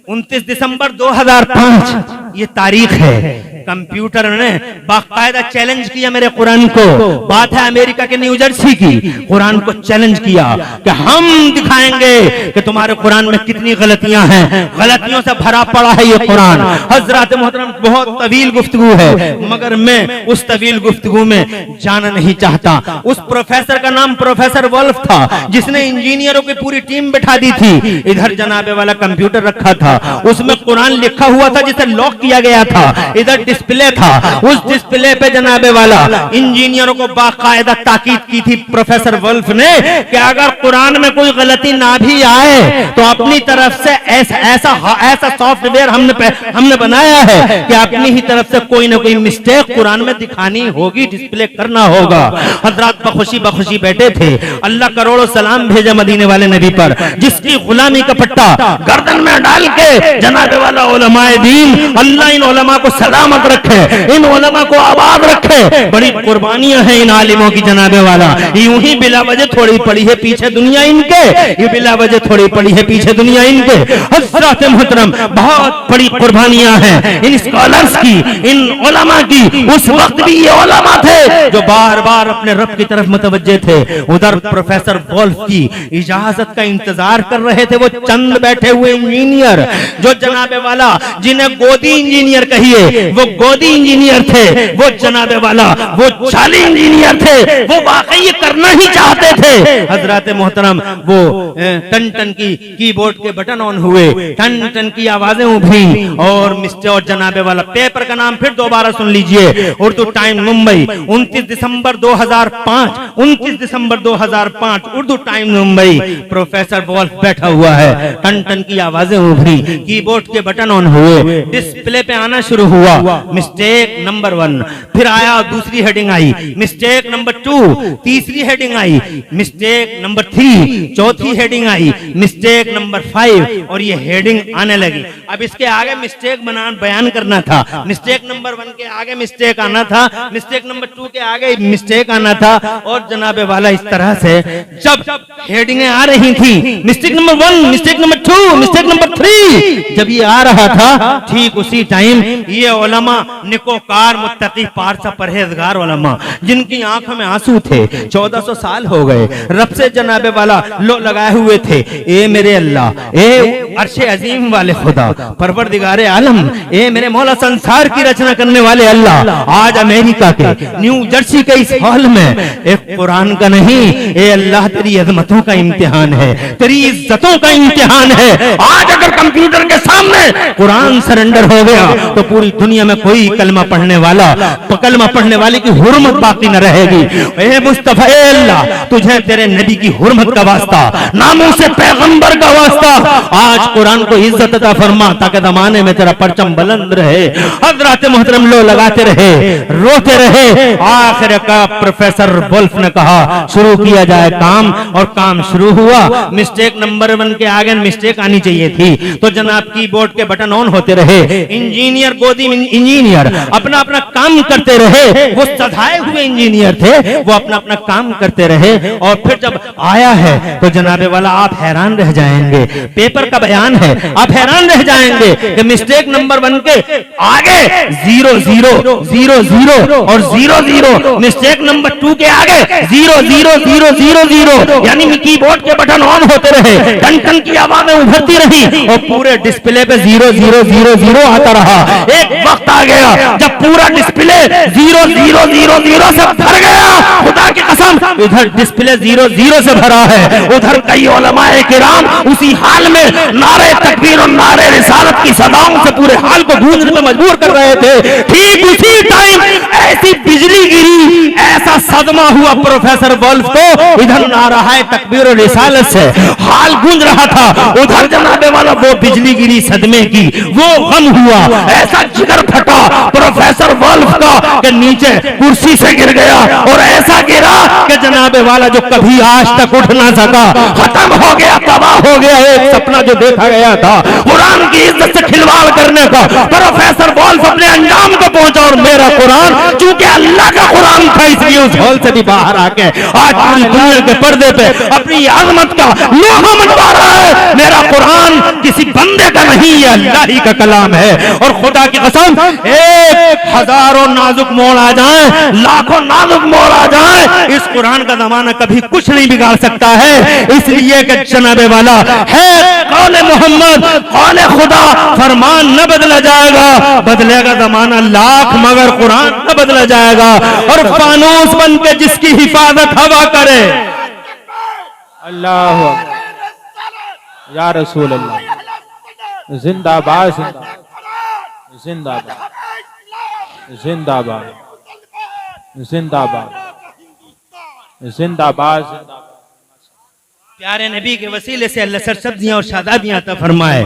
29 दिसंबर 2005 ये तारीख है। कंप्यूटर ने बाकायदा चैलेंज किया मेरे कुरान को, बात है अमेरिका के न्यू जर्सी की, कुरान को चैलेंज किया कि हम दिखाएंगे कि तुम्हारे कुरान में कितनी गलतियां हैं, गलतियों से भरा पड़ा है ये कुरान। हजरत मोहतरम बहुत तवील गुफ्तगू है, मगर मैं उस तवील गुफ्तगू में जाना नहीं चाहता। उस प्रोफेसर का नाम प्रोफेसर वोल्फ था, जिसने इंजीनियरों की पूरी टीम बिठा दी थी। इधर जनाबे वाला कंप्यूटर रखा था, उसमें कुरान लिखा हुआ था जिसे लॉक किया गया था, इधर डिस्प्ले था, उस डिस्प्ले पे जनाबे वाला इंजीनियरों को बाकायदा ताकीद की थी प्रोफेसर वोल्फ ने कि अगर कुरान में कोई गलती ना भी आए तो अपनी तरफ से ऐसा सॉफ्टवेयर हमने बनाया है कि अपनी ही तरफ से कोई ना कोई मिस्टेक कुरान में दिखानी होगी, डिस्प्ले करना होगा। हजरत बखुशी बैठे थे। अल्लाह करोड़ों सलाम भेजा मदीने वाले नबी पर, जिसकी गुलामी का पट्टा गर्दन में डाल के जनाबे वाला उलमाए दीन, अल्लाह इन उलमा को सलामत रखे, इन उलमा को आबाद रखे। बड़ी कुर्बानियां हैं इन आलिमों की जनाबे वाला। यूं ही बिला वजह थोड़ी पड़ी है पीछे दुनिया इनके, ये बिला वजह थोड़ी पड़ी है पीछे दुनिया इनके। हज़रत मोहतरम बहुत बड़ी कुर्बानियां हैं इन स्कॉलर्स की, इन उलमा की। उस वक्त भी ये उलमा थे जो बार बार अपने रब की तरफ मुतवज्जे थे। उधर प्रोफेसर वोल्फ की इजाजत का इंतजार कर रहे थे वो चंद बैठे हुए इंजीनियर, जो जनाबे वाला जिन्हें गोदी इंजीनियर कहिए वो गोदी इंजीनियर थे, वो जनाबे वाला वो चाली इंजीनियर थे, वो वाकई ये करना ही चाहते थे। हजरत मोहतरम वो टन टन की कीबोर्ड के बटन ऑन हुए, टन टन की आवाजें उभरी, और मिस्टर जनाबे वाला पेपर का नाम फिर दोबारा सुन लीजिए, उर्दू टाइम मुंबई 29 दिसंबर 2005 Urdu time Mumbai. Professor Wolf बैठा हुआ है, टन टन की आवाजें उभरी, कीबोर्ड के बटन ऑन हुए, डिस्प्ले पे आना शुरू हुआ मिस्टेक नंबर 1, फिर आया दूसरी हेडिंग आई मिस्टेक नंबर 2, तीसरी हेडिंग आई मिस्टेक नंबर 3, चौथी हेडिंग आई मिस्टेक नंबर 5, और ये हेडिंग आने लगी। अब इसके आगे मिस्टेक बयान करना था, मिस्टेक नंबर 1 के आगे मिस्टेक आना था, मिस्टेक नंबर 2 के आगे मिस्टेक आना था, और जनाबे वाला इस तरह से जब हेडिंगें आ रही थी, mistake number 1, mistake number 2, mistake number 3, जब ये आ रहा था ठीक उसी टाइम ये उलमा निकोकार मुत्तकी पारसा परहेजगार उलमा, जिनकी आंखों में आंसू थे, 1400 साल हो गए रब से जनाबे वाला लो लगाए हुए थे। ए मेरे अल्लाह, ए अर्शे अजीम वाले खुदा, परवरदिगारे आलम, ए मेरे मौला संसार की रचना करने वाले अल्लाह, आज अमेरिका के न्यू जर्सी के इस हॉल में एक कुरान का नहीं, ए अल्लाह तेरी अजमतों का इम्तिहान है, तेरी इज्जतों का इम्तिहान है। आज अगर अगर कंप्यूटर के सामने कुरान सरेंडर हो गया तो पूरी दुनिया में कोई कलमा पढ़ने वाला, कलमा पढ़ने वाले की हुर्मत बाकी न रहेगी। ए मुस्तफा अल्लाह, तुझे तेरे नबी की हुर्मत का वास्ता, नामों से पैगंबर का वास्ता, आज कुरान को इज्जत अता फरमा ताकि जमाने में तेरा परचम बुलंद रहे। हजरत मोहतरम लो लगाते रहे, रोते रहे। आखिर का प्रोफेसर वुल्फ ने कहा शुरू किया जाए काम, और काम शुरू हुआ। मिस्टेक नंबर 1 के आगे मिस्टेक आनी चाहिए थी, तो जनाब कीबोर्ड के बटन ऑन होते रहे। इंजीनियर गोदी इंजीनियर अपना अपना काम करते रहे, वो सधाए हुए इंजीनियर थे, वो अपना अपना काम करते रहे। और फिर जब आया है तो जनाबे वाला आप हैरान रह जाएंगे। पेपर का बयान है, आप हैरान रह जाएंगे कि मिस्टेक नंबर 1 के आगे 0 0 0 0 और 0 0, मिस्टेक नंबर 2 के आगे 0 0 0 0 0, यानी कीबोर्ड के बटन ऑन होते रहे, टन टन की आवाजें उभरती रही और पूरे डिस्प्ले पे 0 0 0 0 आता रहा। एक वक्त आ गया जब पूरा डिस्प्ले 0 0 0 0 से भर गया। खुदा की कसम, इधर डिस्प्ले 0 0 से भरा है, उधर कई उलमाए किराम उसी हाल में नारे तकबीर और नारे रिसालत की सदाओं से पूरे हाल को गूंजने में मजबूर कर रहे थे। ठीक उसी टाइम ऐसी बिजली गिरी, ऐसा सदमा हुआ प्रोफेसर वुल्फ को, इधर नारा है तकबीर और रिसालत से हाल गूंज रहा था, उधर जनाबे वाला वो बिजली गिरी सदमे की, वो गम हुआ, ऐसा जिगर फटा प्रोफेसर वुल्फ का कि नीचे कुर्सी से गिर गया, और ऐसा गिरा कि जनाबे वाला जो कभी आज तक उठ ना सका, खत्म हो गया, तबाह हो गया। एक सपना जो देखा गया था कुरान की इज्जत से खिलवाड़ करने का, प्रोफेसर वुल्फ अपने अंजाम को पहुंचा। और मेरा कुरान चूंकि अल्लाह का कुरान था, इसलिए उस हॉल से भी बाहर आके आज पूरी दुनिया के पर्दे पे अपनी आजमत का लोहा मनवा रहा है। मेरा कुरान किसी बंदे का नहीं, ये अल्लाह ही का कलाम है। और खुदा की कसम, एक हजारों नाजुक मोड़ आ जाए, लाखों नाजुक मोड़ आ जाए, इस कुरान का जमाना कभी कुछ नहीं बिगाड़ सकता है। इसलिए कि जनाबे वाला है कौले मोहम्मद, कौले खुदा, फरमान न बदला जाएगा, बदलेगा जमाना लाख मगर कुरान न बदला जाएगा। और फानूस बन के जिसकी हिफाजत हवा करे, अल्लाह या रसूल अल्लाह, जिंदाबाद जिंदाबाद जिंदाबाद जिंदाबाद जिंदाबाद जिंदाबाद। प्यारे नबी के वसीले से अल्लाह सरसब्जियां और शादाबियां अता फरमाए।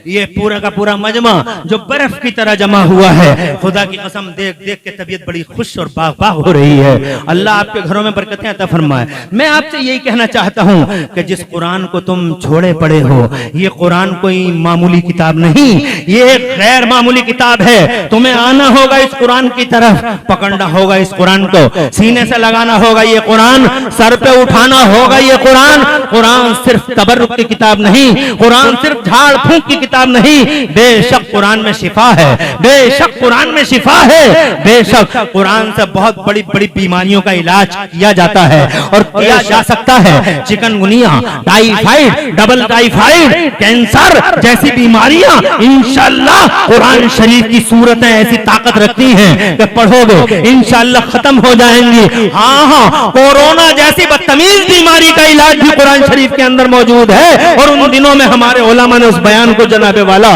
ये पूरा का पूरा मजमा जो बर्फ की तरह जमा हुआ है, खुदा की कसम देख देख के तबीयत बड़ी खुश और बाग बाग हो रही है। अल्लाह आपके घरों में बरकतें अता फरमाए। मैं आपसे यही कहना चाहता हूँ कि जिस कुरान को तुम छोड़े पड़े हो, ये कुरान कोई मामूली किताब नहीं, ये एक गैर मामूली किताब है। तुम्हें आना होगा इस कुरान की तरफ, पकड़ना होगा इस कुरान को, सीने से लगाना होगा ये कुरान, सर पे उठाना होगा ये कुरान। कुरान सिर्फ तबर्रुक की किताब नहीं, कुरान सिर्फ झाड़ फूंक की किताब नहीं। बेशक कुरान में शिफा है, बेशक कुरान में शिफा है, बेशक कुरान से बहुत बड़ी बड़ी बीमारियों का इलाज किया जाता है और किया जा सकता है। Chikungunya, typhoid, double typhoid, cancer जैसी बीमारियां इंशाअल्लाह कुरान शरीफ की सूरतें ऐसी ताकत रखती हैं कि पढ़ोगे इंशाअल्लाह खत्म हो जाएंगी। हाँ, कोरोना जैसी बदतमीज बीमारी का इलाज भी कुरान शरीफ के अंदर मौजूद है। और उन दिनों में हमारे उलमा ने उस बयान को जनाबे वाला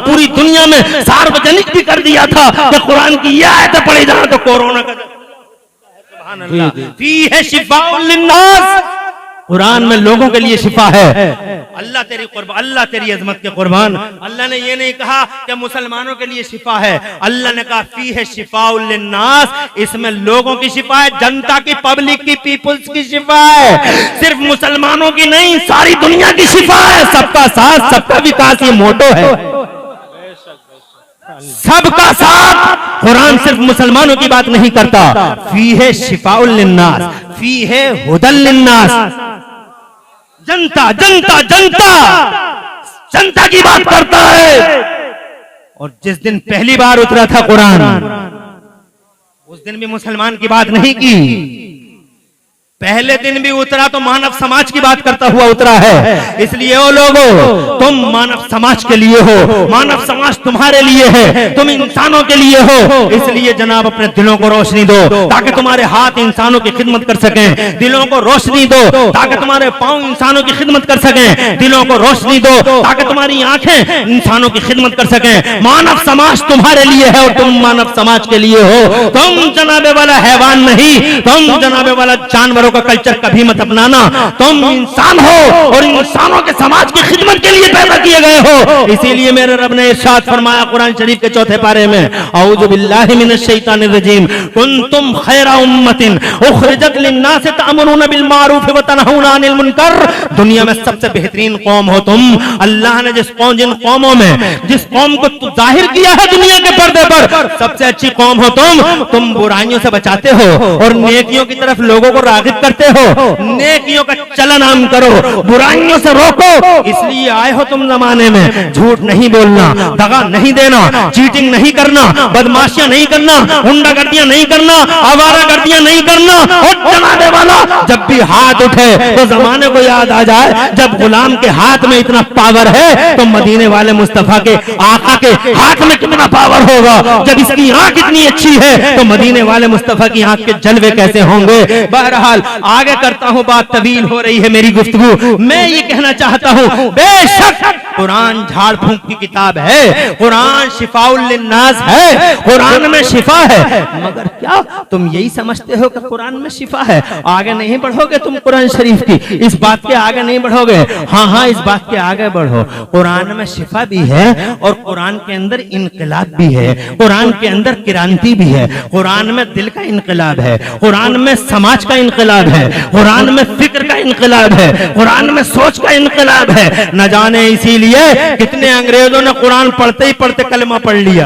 पूरी दुनिया में सार्वजनिक भी कर दिया था कि कुरान की यह आयत पढ़ी जाए तो कोरोना का सुभान अल्लाह, फीह शिफाउल लिन्नास, कुरान में लोगों के लिए शिफा है। अल्लाह तेरी कुर्बान, अल्लाह तेरी अजमत के कुर्बान। अल्लाह ने ये नहीं कहा कि मुसलमानों के लिए शिफा है, अल्लाह ने कहा फीह शिफाउल लिन्नास, इसमें लोगों की शिफा है, जनता की, पब्लिक की, पीपुल्स की शिफा है। सिर्फ मुसलमानों की नहीं, सारी दुनिया की शिफा है। सबका साथ सबका विकास, ये मोटो है, सबका साथ। कुरान सिर्फ मुसलमानों की बात नहीं करता, फीह शिफाउल लिन्नास, फीह हुदल लिन्नास, जनता जनता जनता जनता की बात करता है। और जिस दिन पहली बार उतरा था कुरान, उस दिन भी मुसलमान की बात नहीं की, पहले दिन भी उतरा तो मानव समाज की बात करता हुआ उतरा है। इसलिए ओ लोगो, तुम मानव समाज के लिए हो, मानव समाज तुम्हारे लिए है, तुम इंसानों के लिए हो। इसलिए जनाब अपने दिलों को रोशनी दो ताकि तुम्हारे हाथ इंसानों की खिदमत कर सकें, दिलों को रोशनी दो ताकि तुम्हारे पांव इंसानों की खिदमत कर सकें, दिलों को रोशनी दो ताकि तुम्हारी आंखें इंसानों की खिदमत कर सकें। मानव समाज तुम्हारे लिए है और तुम मानव समाज के लिए हो। तुम जनाबे वाला हैवान नहीं, तुम जनाबे वाला जानवरों का कल्चर कभी मत अपनाना। तुम इंसान हो और इंसानों के समाज की खिदमत के लिए पैदा किए गए हो। इसीलिए मेरे रब ने इरशाद फरमाया कुरान शरीफ के 4 पारे में, औज़ु बिल्लाहि मिनश शैतानिर रजीम, कुंतुम खैरा उम्मतिन उखरिजत लिन्नास तअमुरूना बिल मारूफ व तनहूना अनिल मुनकर। दुनिया में सबसे बेहतरीन कौम हो तुम। अल्लाह ने जिन कौमों में जिस कौम को जाहिर किया है दुनिया के पर्दे पर, सबसे अच्छी कौम हो तुम। तुम बुराइयों से बचाते हो और नेकियों की तरफ लोगों को रागिब करते हो। नेकियों का चलन आम करो, बुराइयों से रोको। इसलिए आए हो तुम जमाने में। झूठ नहीं बोलना, दगा नहीं देना, चीटिंग नहीं करना, बदमाशियां नहीं करना, गुंडागर्दियां नहीं करना, आवारागर्दियां नहीं करना। और जनाबे वाला जब भी हाथ उठे तो जमाने को याद आ जाए, जब गुलाम के हाथ में इतना पावर है तो मदीने वाले मुस्तफा के आका के हाथ में कितना पावर होगा। जब इसकी आंख इतनी अच्छी है तो मदीने वाले मुस्तफा की आंख के जलवे कैसे होंगे। बहरहाल आगे करता हूं, बात तवील हो रही है मेरी गुफ्तगू। मैं ये कहना चाहता हूं, बेशक कुरान झाड़ फूंक की किताब है, कुरान शिफाउल लिन्नास है, कुरान में शिफा है। मगर क्या तुम यही समझते हो कि कुरान में शिफा है? आगे नहीं बढ़ोगे तुम कुरान शरीफ की, इस बात के आगे नहीं बढ़ोगे। हाँ, इस बात के आगे बढ़ो। कुरान में शिफा भी है और कुरान के अंदर इनकलाब भी है, कुरान के अंदर क्रांति भी है, कुरान में दिल का इनकलाब है, कुरान में समाज का इनकलाब है, कुरान में फिक्र का इनकलाब है, कुरान में सोच का इनकलाब है। न जाने इसीलिए कितने अंग्रेजों ने कुरान पढ़ते ही पढ़ते कलमा पढ़ लिया।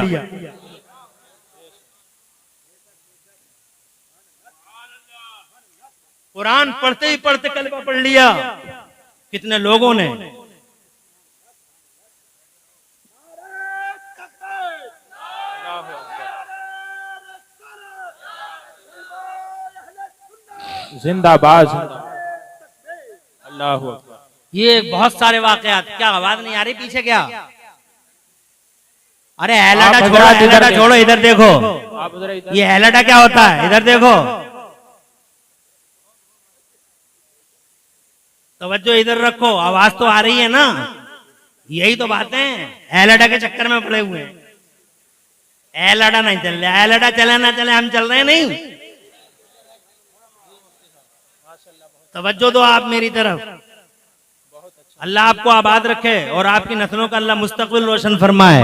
कुरान पढ़ते ही पढ़ते कलमा पढ़ लिया कितने लोगों ने। जिंदाबाद, अल्लाह। ये बहुत सारे वाकयात। क्या आवाज नहीं आ रही पीछे क्या? अरे एलाडा छोड़ो, एलाडा छोड़ो, इधर देखो। ये एलाडा क्या होता है? इधर देखो, तवज्जो इधर रखो। आवाज तो आ रही है ना? यही तो बातें एलाडा के चक्कर में पड़े हुए हैं। एलाडा नहीं चल रहा, एलाडा चले ना चले, हम चल रहे हैं नहीं। तवज्जो दो आप मेरी तरफ। अल्लाह आपको आबाद रखे और आपकी नस्लों का अल्लाह मुस्तकबिल रोशन फरमाए।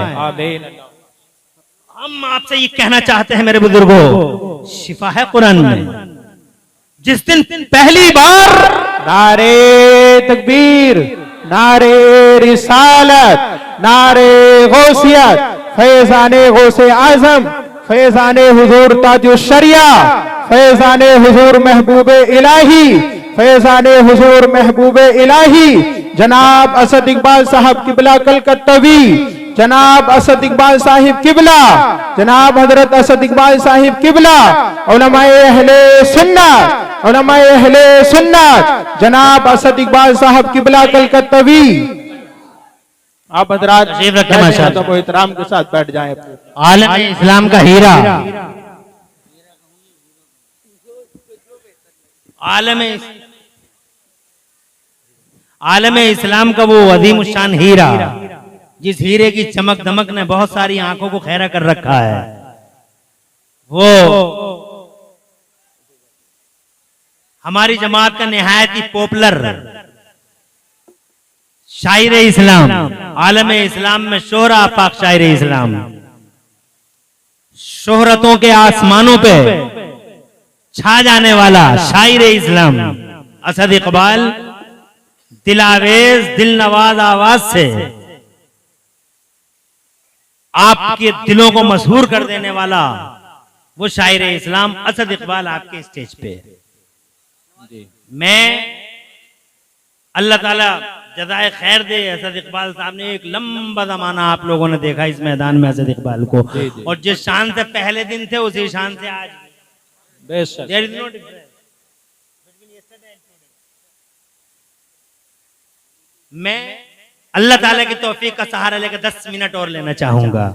हम आपसे ये कहना चाहते हैं मेरे बुजुर्गों, शिफा है कुरान में। जिस दिन पहली बार नारे तकबीर, नारे रिसालत, नारे गौसियत, फैजाने गौसे आजम, फैजाने हुजूर ताजुश शरिया, फैजाने हुजूर महबूबे इलाही, फैजाने हुजूर महबूबे इलाही जनाब असद इकबाल साहब किबला कलकत्तवी, जनाब असद इकबाल साहिब किबला, जनाब हजरत असद इकबाल साहिब किबला, उलमाए अहले सुन्नत, उलमाए अहले सुन्नत, जनाब असद इकबाल साहब किबला कलकत्तवी। आप हजरात को एहतराम के साथ बैठ जाएं। आलम इस्लाम का हीरा, आलम इस्लाम का वो अजीम शान हीरा, जिस हीरे की चमक दमक ने बहुत सारी आंखों को खैरा कर रखा है, वो हमारी जमात का निहायत ही पॉपुलर शायर इस्लाम, आलम इस्लाम में शोहरा पाक शायर इस्लाम, शोहरतों के आसमानों पे छा जाने वाला शायर इस्लाम असद इकबाल, दिलावेज दिल नवाज आवाज से आपके दिलों को मशहूर कर देने वाला वो शायर इस्लाम असद इकबाल आपके स्टेज पे। मैं अल्लाह ताला जज़ाए खैर दे, असद इकबाल साहब ने एक लंबा जमाना आप लोगों ने देखा इस मैदान में असद इकबाल को, और जिस शान से पहले दिन थे उसी शान से आज। There is no difference between ये मैं अल्लाह ताला की तौफीक का सहारा लेकर 10 मिनट और लेना चाहूंगा।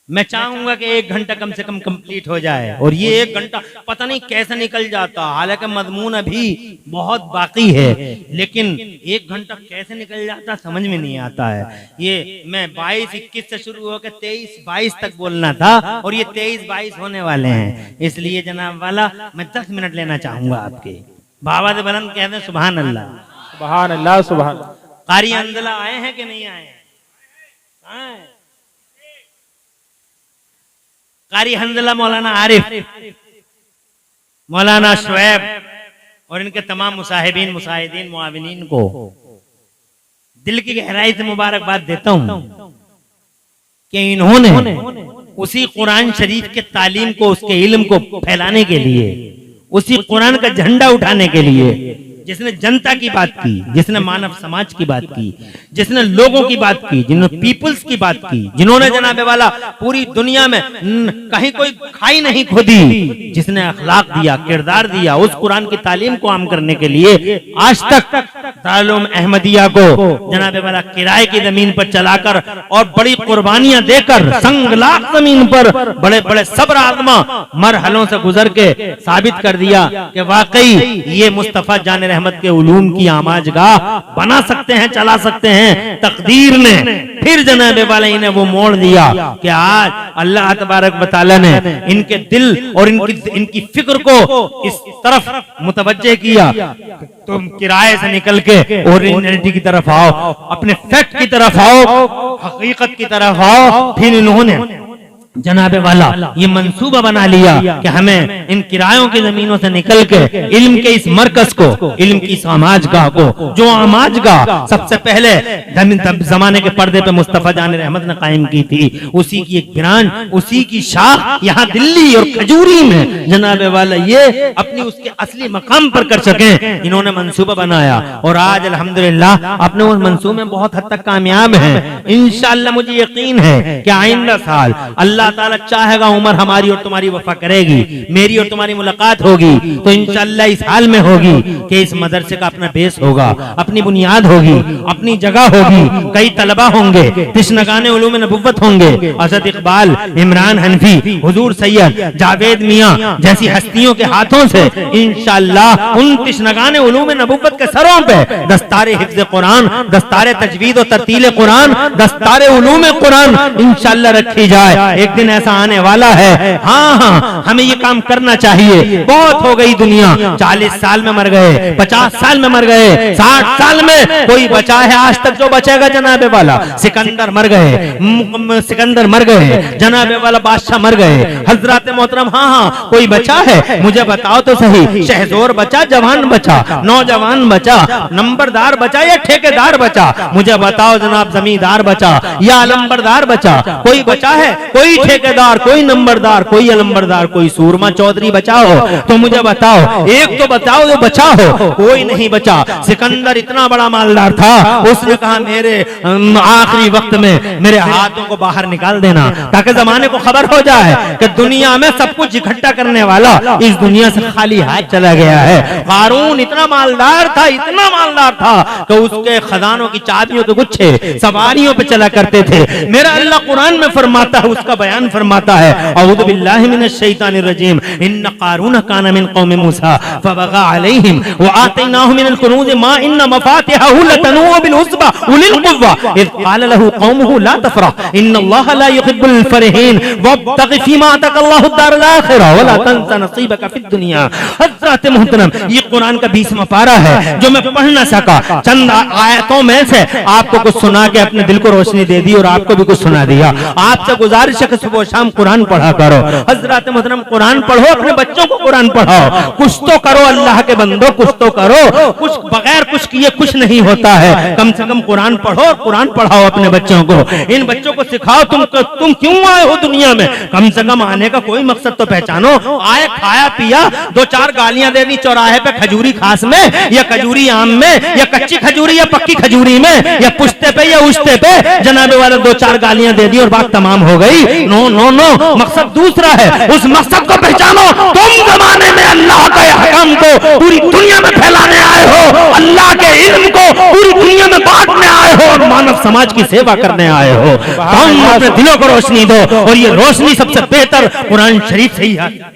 मैं चाहूंगा कि 1 घंटा कम से कम कंप्लीट हो जाए, और ये 1 घंटा पता नहीं कैसे निकल जाता, हालांकि मजमून अभी बहुत बाकी है, लेकिन 1 घंटा कैसे निकल जाता समझ में नहीं आता है। ये मैं 22-21 से शुरू होकर 23-22 तक बोलना था, और ये 23-22 होने वाले हैं, इसलिए जनाब वाला मैं 10 मिनट लेना चाहूंगा आपके। बाबा से बुलंद कहते हैं सुभान अल्लाह, सुभान अल्लाह, सुभान। कारी अंदला आए हैं कि नहीं आए? कारी हंजला मौलाना आरिफ, मौलाना शुएब और इनके तमाम मुसाहिबीन, मुसाहिदीन, मुआविनीन को दिल की गहराई से मुबारकबाद देता हूं कि इन्होंने उसी कुरान शरीफ के तालीम को, उसके इल्म को फैलाने के लिए, उसी कुरान का झंडा उठाने के लिए, जिसने जनता की बात की, जिसने मानव समाज की बात की, जिसने लोगों की बात की, जिन्होंने पीपल्स की बात की, जिन्होंने जनाबे वाला पूरी दुनिया में कहीं कोई खाई नहीं खोदी, जिसने अखलाक दिया, किरदार दिया, उस कुरान की तालीम को आम करने के लिए आज तक दारुल अहमदिया को जनाबे वाला किराए की जमीन पर चलाकर और बड़ी कुर्बानियां देकर संगलाख जमीन पर बड़े बड़े सब्र आज़मा मरहलों से गुजर के साबित कर दिया कि वाकई ये मुस्तफा जान रहमत के उलूम की आमाजगाह बना सकते हैं, चला सकते हैं। तकदीर ने फिर जनाबे वाले इन्हें वो मोड़ दिया कि आज अल्लाह तबारक व तआला ने इनके दिल और इनकी फिक्र को इस तरफ मुतवज्जे किया, तुम किराए से निकल के ओरिजिनलिटी की तरफ आओ, अपने फैक्ट की तरफ आओ, हकीकत की तरफ आओ। फिर इन्होंने जनाबे वाला ये मंसूबा बना लिया कि हमें इन किरायों की जमीनों से निकल के इल्म के इस मरकज को, इल्म की इस आमाजगाह को, जो आमाजगाह सबसे पहले जमाने के पर्दे पे मुस्तफा जान रहमत ने कायम की थी, उसी की एक ब्रांच, उसी की शाख यहाँ दिल्ली और खजूरी में जनाबे वाला ये अपनी उसके असली मकाम पर कर सके, इन्होंने मंसूबा बनाया। और आज अल्हम्दुलिल्लाह अपने उस मंसूबे में बहुत हद तक कामयाब है। इंशाअल्लाह मुझे यकीन है कि आइंदा साल अल्लाह ताला चाहेगा उम्र हमारी और तुम्हारी वफा करेगी, मेरी और तुम्हारी मुलाकात होगी, तो इंशाअल्लाह इस हाल में होगी कि इस मदरसे का अपना बेस होगा, अपनी बुनियाद होगी, अपनी जगह होगी, कई तलबा होंगे, तिश्नगाने उलूम नबुव्वत होंगे, असद इकबाल, इमरान हनफी, हुजूर सैयद जावेद मियां जैसी हस्तियों के हाथों से इंशाअल्लाह उन तिश्नगाने उलूम नबुव्वत के सरों पे दस्तारे हिफ्ज़ कुरान, दस्तारे तजवीद और तरतील कुरान, दस्तारे उलूम कुरान इंशाअल्लाह रखी जाए। एक दिन ऐसा आने वाला है। हाँ, हमें ये काम करना चाहिए। बहुत हो गई दुनिया, 40 साल में मर गए, 50 साल में मर गए, 60 साल में कोई बचा है आज तक जो बचेगा जनाबे वाला? सिकंदर मर गए, सिकंदर मर गए, जनाबे वाला बादशाह मर गए, हजरत मोहतरम। हाँ, कोई बचा है? मुझे बताओ तो सही। शहजोर बचा, जवान बचा, नौजवान बचा, नंबरदार बचा या ठेकेदार बचा? मुझे बताओ जनाब, जमींदार बचा या अलंबरदार बचा? कोई बचा है? कोई ठेकेदार, कोई नंबरदार, कोई अलंबरदार, कोई सूरमा चौधरी बचा हो तो मुझे बताओ, एक तो बताओ जो बचा हो। कोई नहीं बचा। सिकंदर इतना बड़ा मालदार था, उसने कहा मेरे आखिरी वक्त में मेरे हाथों को बाहर निकाल देना ताकि जमाने को खबर हो जाए कि दुनिया में सब कुछ इकट्ठा करने वाला इस दुनिया से खाली हाथ चला गया है। कारून इतना मालदार था, इतना मालदार था कि उसके खजानों की चाबियों के गुच्छे सवारियों पे चला करते थे। मेरा अल्लाह कुरान में फरमाता है, उसका बयान फरमाता है, अऊज़ु बिल्लाहि मिनश शैतानिर रजीम, इन्न कारून कान मिन कौम मूसा फबगा अलैहिम व आतैनाहु मिनल कुनूज़ मा इन्न मफातिहहु लतनूअ बिल उस्बा उलिल कुव्वा इज़ क़ाल लहु कौमुहु ला तफ़रह इन्नल्लाहा ला युहिब्बुल फरिहीन वब्तगि फ़ीमा आताकल्लाहु दारल आखिरह व ला तंसा नसीबक फ़िद दुनिया। हज़रत मोहतरम, ये कुरान का 20वां पारा है जो मैं पढ़ ना सका। चंद आयतों में से आपको कुछ सुना के अपने दिल को रोशनी दे दी और आपको भी कुछ सुना दिया। आपसे गुजारिश है कि सुबह शाम कुरान पढ़ा करो। हजरत मोहतरम, कुरान पढ़ो, अपने बच्चों को कुरान पढ़ाओ। कुछ तो करो अल्लाह के बंदो, कुछ तो करो। कुछ बगैर कुछ किए कुछ नहीं होता है। कम से कम कुरान पढ़ो और कुरान पढ़ाओ अपने बच्चों को। इन बच्चों को सिखाओ तुम क्यों आए हो दुनिया में। कम से कम आने का कोई मकसद तो पहचानो। आए, खाया पिया, 2-4 गालियां दे दी चौराहे पे खजूरी खास में या खजूरी आम में या कच्ची खजूरी या पक्की खजूरी में या पुश्ते पे या उश्ते पे जनाबे वाले 2-4 गालियां दे दी और बात तमाम हो गई। नो नो नो, मकसद दूसरा है। उस मकसद को पहचानो। तुम जमाने में अल्लाह के अहकाम को पूरी दुनिया में फैलाने आए हो, अल्लाह के इल्म को पूरी दुनिया आप समाज की सेवा करने आए हो, तुम अपने दिलों को रोशनी दो, और ये रोशनी सबसे बेहतर कुरान शरीफ से ही आती है।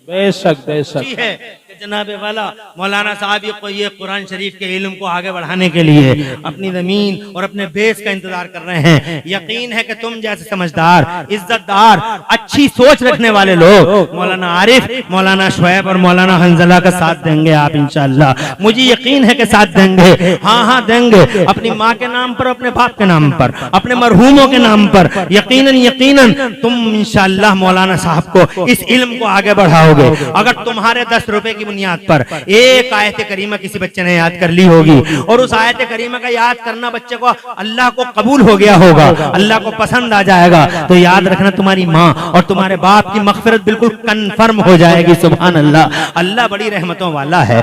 बेशक बेशक है कि जनाब वाला मौलाना साहब ये कुरान शरीफ के इल्म को आगे बढ़ाने के लिए अपनी जमीन और अपने बेस का इंतजार कर रहे हैं। यकीन है कि तुम जैसे समझदार, इज्जतदार, अच्छी सोच रखने वाले लोग मौलाना आरिफ, मौलाना शुएब और मौलाना हंजला का साथ देंगे आप इंशाअल्लाह। मुझे यकीन है कि साथ देंगे, हाँ देंगे, अपनी माँ के नाम पर, अपने बाप के नाम पर, अपने मरहूमों के नाम पर। यकीनन यकीनन तुम इंशाअल्लाह मौलाना साहब को इस इल्म को आगे बढ़ाओगे। अगर तुम्हारे 10 रुपए की बुनियाद पर एक आयत करीमा किसी बच्चे ने याद कर ली होगी, और उस आयत करीमा का याद करना बच्चे को अल्लाह को कबूल हो गया होगा, अल्लाह को पसंद आ जाएगा, तो याद रखना तुम्हारी माँ और तुम्हारे बाप की मगफिरत बिल्कुल कंफर्म हो जाएगी। सुभान अल्लाह। अल्लाह बड़ी रहमतों वाला है,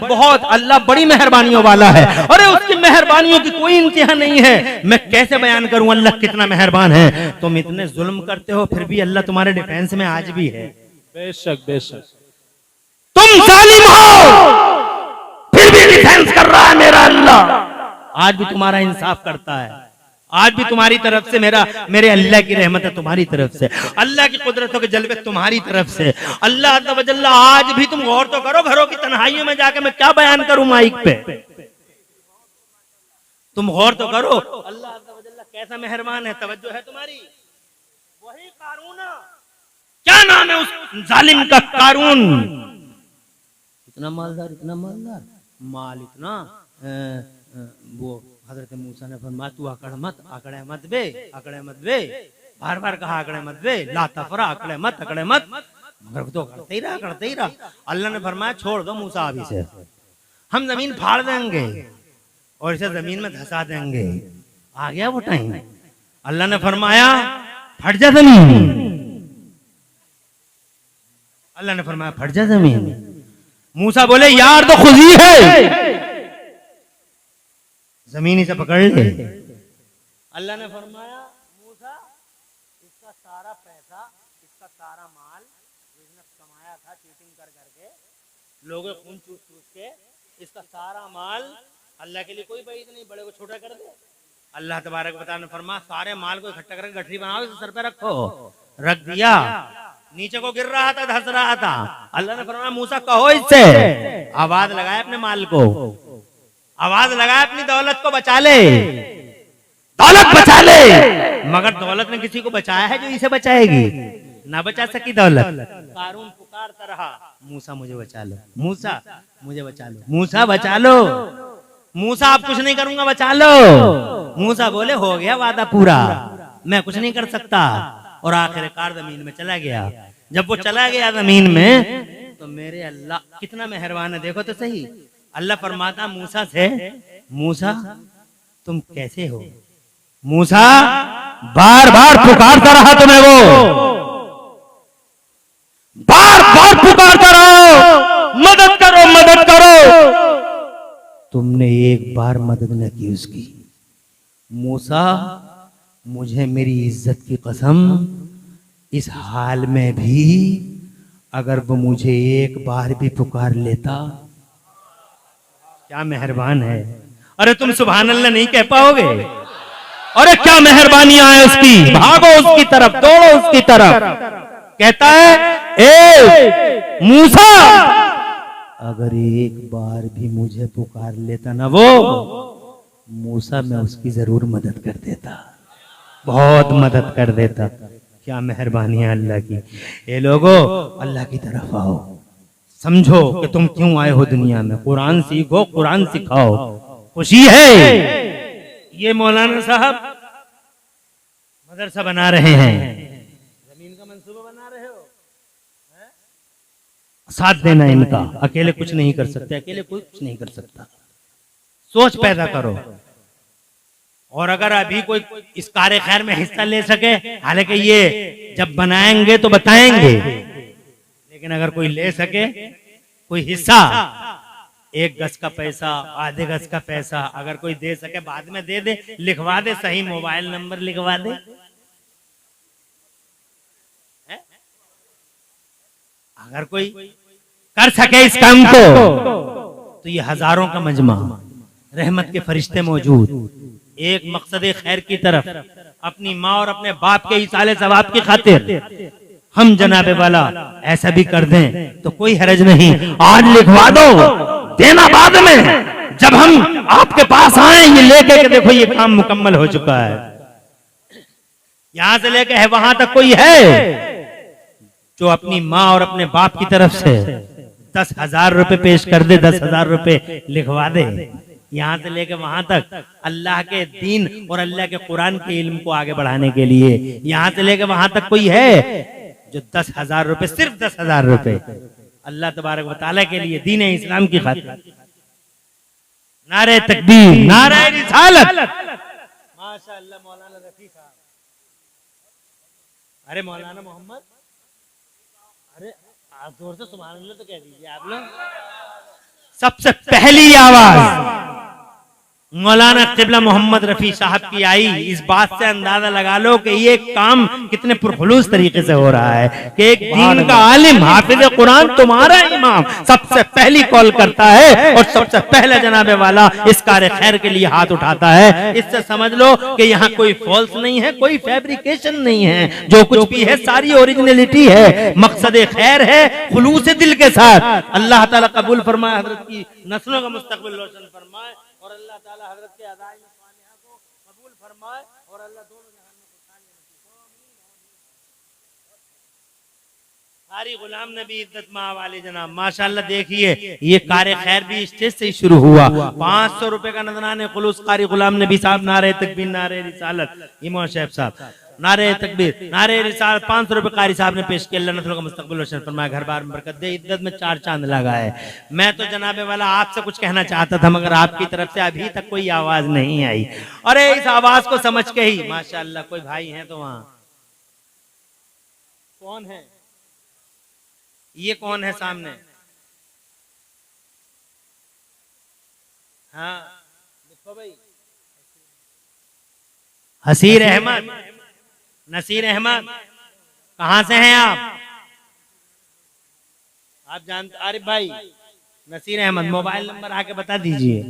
बहुत अल्लाह बड़ी मेहरबानियों वाला है। अरे उसकी मेहरबानियों की कोई इंतहा नहीं है। मैं कैसे बयान करूं अल्लाह कितना मेहरबान है। तुम इतने जुल्म करते हो, फिर भी अल्लाह तुम्हारे डिफेंस में आज भी है। बेशक बेशक। तुम जालिम हो, फिर भी डिफेंस कर रहा है मेरा अल्लाह। आज भी तुम्हारा इंसाफ करता है, आज भी तुम्हारी तरफ से मेरे अल्लाह की रहमत है, तुम्हारी तरफ से अल्लाह की कुदरतों के जलवे तुम्हारी तरफ से। अल्लाह अज़्ज़ा व जल्ला, आज भी तुम गौर तो करो, घरों की तन्हाइयों में जाके मैं क्या बयान करूं माइक पे, तुम गौर तो करो। अल्लाह अज़्ज़ा व जल्ला कैसा मेहरबान है, तवज्जो है तुम्हारी। वही कारून, क्या नाम है उस जालिम का, कारून। इतना मालदार, माल इतना, वो हजरत मूसा ने फरमाया तू आकड़े मत बे, बार बार कहा आकड़े मत बे, ला तफरा, आकड़े मत, मगर तो करते ही रहा। अल्लाह ने फरमाया छोड़ दो मूसा, अभी से हम जमीन फाड़ देंगे और इसे जमीन में धंसा देंगे। आ गया वो टाइम, अल्लाह ने फरमाया फट जा जमीन, अल्लाह ने फरमाया फट जा जमीन। मूसा बोले यार तो खुद ही है, जमीन ही से पकड़ ले। अल्लाह ने फरमाया मूसा इसका सारा पैसा, इसका सारा माल जो इसने कमाया था चीटिंग कर करके, लोगों खून चूस के, इसका सारा माल अल्लाह के लिए कोई बईद नहीं, बड़े को छोटा कर दे। अल्लाह तबारक व तआला ने फरमाया सारे माल को इकट्ठा करके गठरी बनाओ, इसे सर पे रखो। रख दिया, नीचे को गिर रहा था, धंस रहा था। अल्लाह ने फरमाया मूसा कहो इससे, आवाज लगाए अपने माल को, आवाज लगाए अपनी दौलत को बचा ले, दौलत बचा ले। मगर दौलत ने किसी को बचाया है जो इसे बचाएगी? ना बचा सकी दौलत। कारून पुकारता रहा मूसा मुझे बचा लो, मूसा मुझे बचा लो, मूसा बचा लो, मूसा आप कुछ नहीं करूंगा बचा लो। मूसा बोले हो गया वादा पूरा, मैं कुछ नहीं कर सकता। और आखिरकार जमीन में चला गया। जब वो चला गया जमीन में तो मेरे अल्लाह कितना मेहरबान है, देखो तो सही। अल्लाह फरमाता मूसा से, मूसा तुम कैसे हो? मूसा बार बार पुकारता रहा तुम्हें, वो बार बार पुकारता रहो मदद करो मदद करो, तुमने एक बार मदद न की उसकी। मूसा मुझे मेरी इज्जत की कसम, इस हाल में भी अगर वो मुझे एक बार भी पुकार लेता, क्या मेहरबान है। अरे तुम सुभान अल्लाह नहीं कह पाओगे? अरे क्या मेहरबानियां है उसकी, भागो उसकी तरफ, दौड़ो उसकी तरफ। कहता है ए मूसा अगर एक बार भी मुझे पुकार लेता ना वो मूसा, मैं उसकी जरूर मदद कर देता, बहुत मदद कर देता। क्या मेहरबानी है अल्लाह की। ये लोगों अल्लाह की तरफ आओ, समझो कि तुम क्यों आए हो दुनिया में, कुरान सीखो, कुरान सिखाओ। खुशी है ये मौलाना साहब मदरसा बना रहे हैं, जमीन का मंसूबा बना रहे हो, साथ देना इनका। अकेले कुछ नहीं कर सकते, अकेले कोई कुछ नहीं कर सकता। सोच पैदा करो। और अगर अभी कोई इस कार्य खैर में हिस्सा ले सके, हालांकि ये जब बनाएंगे तो बताएंगे, लेकिन अगर कोई ले सके कोई हिस्सा, 1 गज का पैसा, आधे गज का पैसा अगर कोई दे सके, बाद में दे दे, लिखवा दे, सही मोबाइल नंबर लिखवा दे। अगर कोई कर सके इस काम को तो ये हजारों का मजमा, रहमत के फरिश्ते मौजूद, एक मकसद खैर की तरफ, अपनी माँ और अपने बाप के इसाले सवाब की खातिर हम जनाबे वाला ऐसा भी कर दें तो कोई हरज नहीं। आज लिखवा दो, देना बाद में, जब हम आपके पास आए ये लेके के देखो ये काम मुकम्मल हो चुका है। यहां से लेके है वहां तक कोई है जो अपनी माँ और अपने बाप की तरफ से 10,000 रुपए पेश कर दे, 10,000 रुपए लिखवा दे। यहाँ से लेकर वहां तक अल्लाह के दीन और अल्लाह के कुरान के इल्म को आगे बढ़ाने के लिए, यहाँ से लेकर वहां तक कोई है जो 10,000 रुपए, सिर्फ 10,000 रुपए अल्लाह तबारक व तआला के लिए, दीन इस्लाम की खातिर। नारे तकबीर, नारे रिसालत। माशाअल्लाह मौलाना रफी साहब, अरे मौलाना मोहम्मद, अरे आप जोर से सुभान अल्लाह तो कह दीजिए आप लोग। सबसे पहली आवाज मौलाना किबला मोहम्मद रफी साहब की आई। इस बात से अंदाजा लगा लो कि ये काम कितने पुरखुलूस तरीके से हो रहा है कि एक दीन का आलिम, हाफिज कुरान, तुम्हारा इमाम सबसे पहली कॉल करता है और सबसे पहले जनाबे वाला इस कार्य खैर के लिए हाथ उठाता है। इससे समझ लो कि यहाँ कोई फॉल्स नहीं है, कोई फैब्रिकेशन नहीं है, जो कुछ भी है सारी ओरिजिनलिटी है, मकसद खैर है, खुलूस दिल के साथ। अल्लाह ताला कबूल फरमाए, हजरत की नस्लों का मुस्तकबिल रोशन फरमाए और अल्लाह ताला हजरत के अदाए में स्वानिहा को कबूल फरमाए और अल्लाह दोनों जहान में खुशहाली नसीब फरमाए। सारी गुलाम नबी इज्जत माँ वाले जनाब, माशाअल्लाह देखिए ये कार्य खैर भी स्टेज से ही शुरू हुआ। 500 रुपए का नजराने खुलूस कारी गुलाम नबी साहब, नारे तकबीर, नारे रिसालत, इमाम शैफ साहब, नारे तकबीर, नारे रिसालत। 500 रुपए कारी साहब ने पेश किया। अल्लाह नस्लों का मुस्तकबिल रोशन फरमाए, घर बार में बरकत दे, इज्जत में 4 चांद लगाए। मैं तो जनाबे वाला आपसे कुछ कहना चाहता था मगर आपकी तरफ से अभी तक कोई आवाज नहीं आई। अरे इस आवाज को समझ के ही माशाअल्लाह कोई भाई हैं तो वहां कौन है, ये कौन है सामने? हाँ देखो भाई, हसीर अहमद, नसीर अहमद, कहां से हैं आप जानते? आरिफ भाई, नसीर अहमद, मोबाइल नंबर आके बता दीजिए।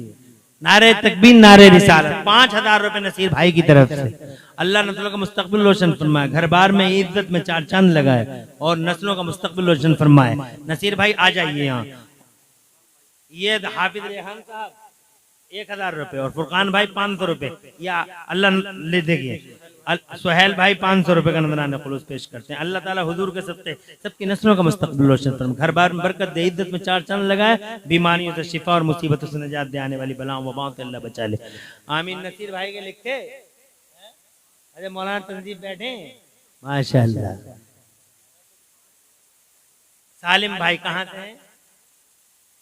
नारे तकबीर, नारे रिसालत। 5,000 रुपए नसीर भाई की तरफ से। अल्लाह नस्लों का मुस्तकबिल रोशन फरमाए, घर बार में इज्जत में 4 चांद लगाए और नस्लों का मुस्तकबिल रोशन फरमाए। नसीर भाई आ जाइए यहाँ। ये हाफिज रेहान साहब 1,000 रुपए और फुरकान भाई 500 रुपए, या अल्लाह ले देखिए। सुहेल भाई 500 रुपए का नजराना खुलूस पेश करते हैं। अल्लाह ताला हुजूर के सबसे सबकी नस्लों का मुस्तकबिल रोशन फरमाए, घर बार में बरकत दे, इज्जत में 4 चांद लगाए, बीमारियों से शिफा और मुसीबतों से निजात दे, आने वाली बलाओं वबाओं से अल्लाह बचा ले, आमीन। नसीर भाई के लिखे, अरे मौलाना तंजीब बैठे माशाअल्लाह। सालिम भाई कहाँ से हैं?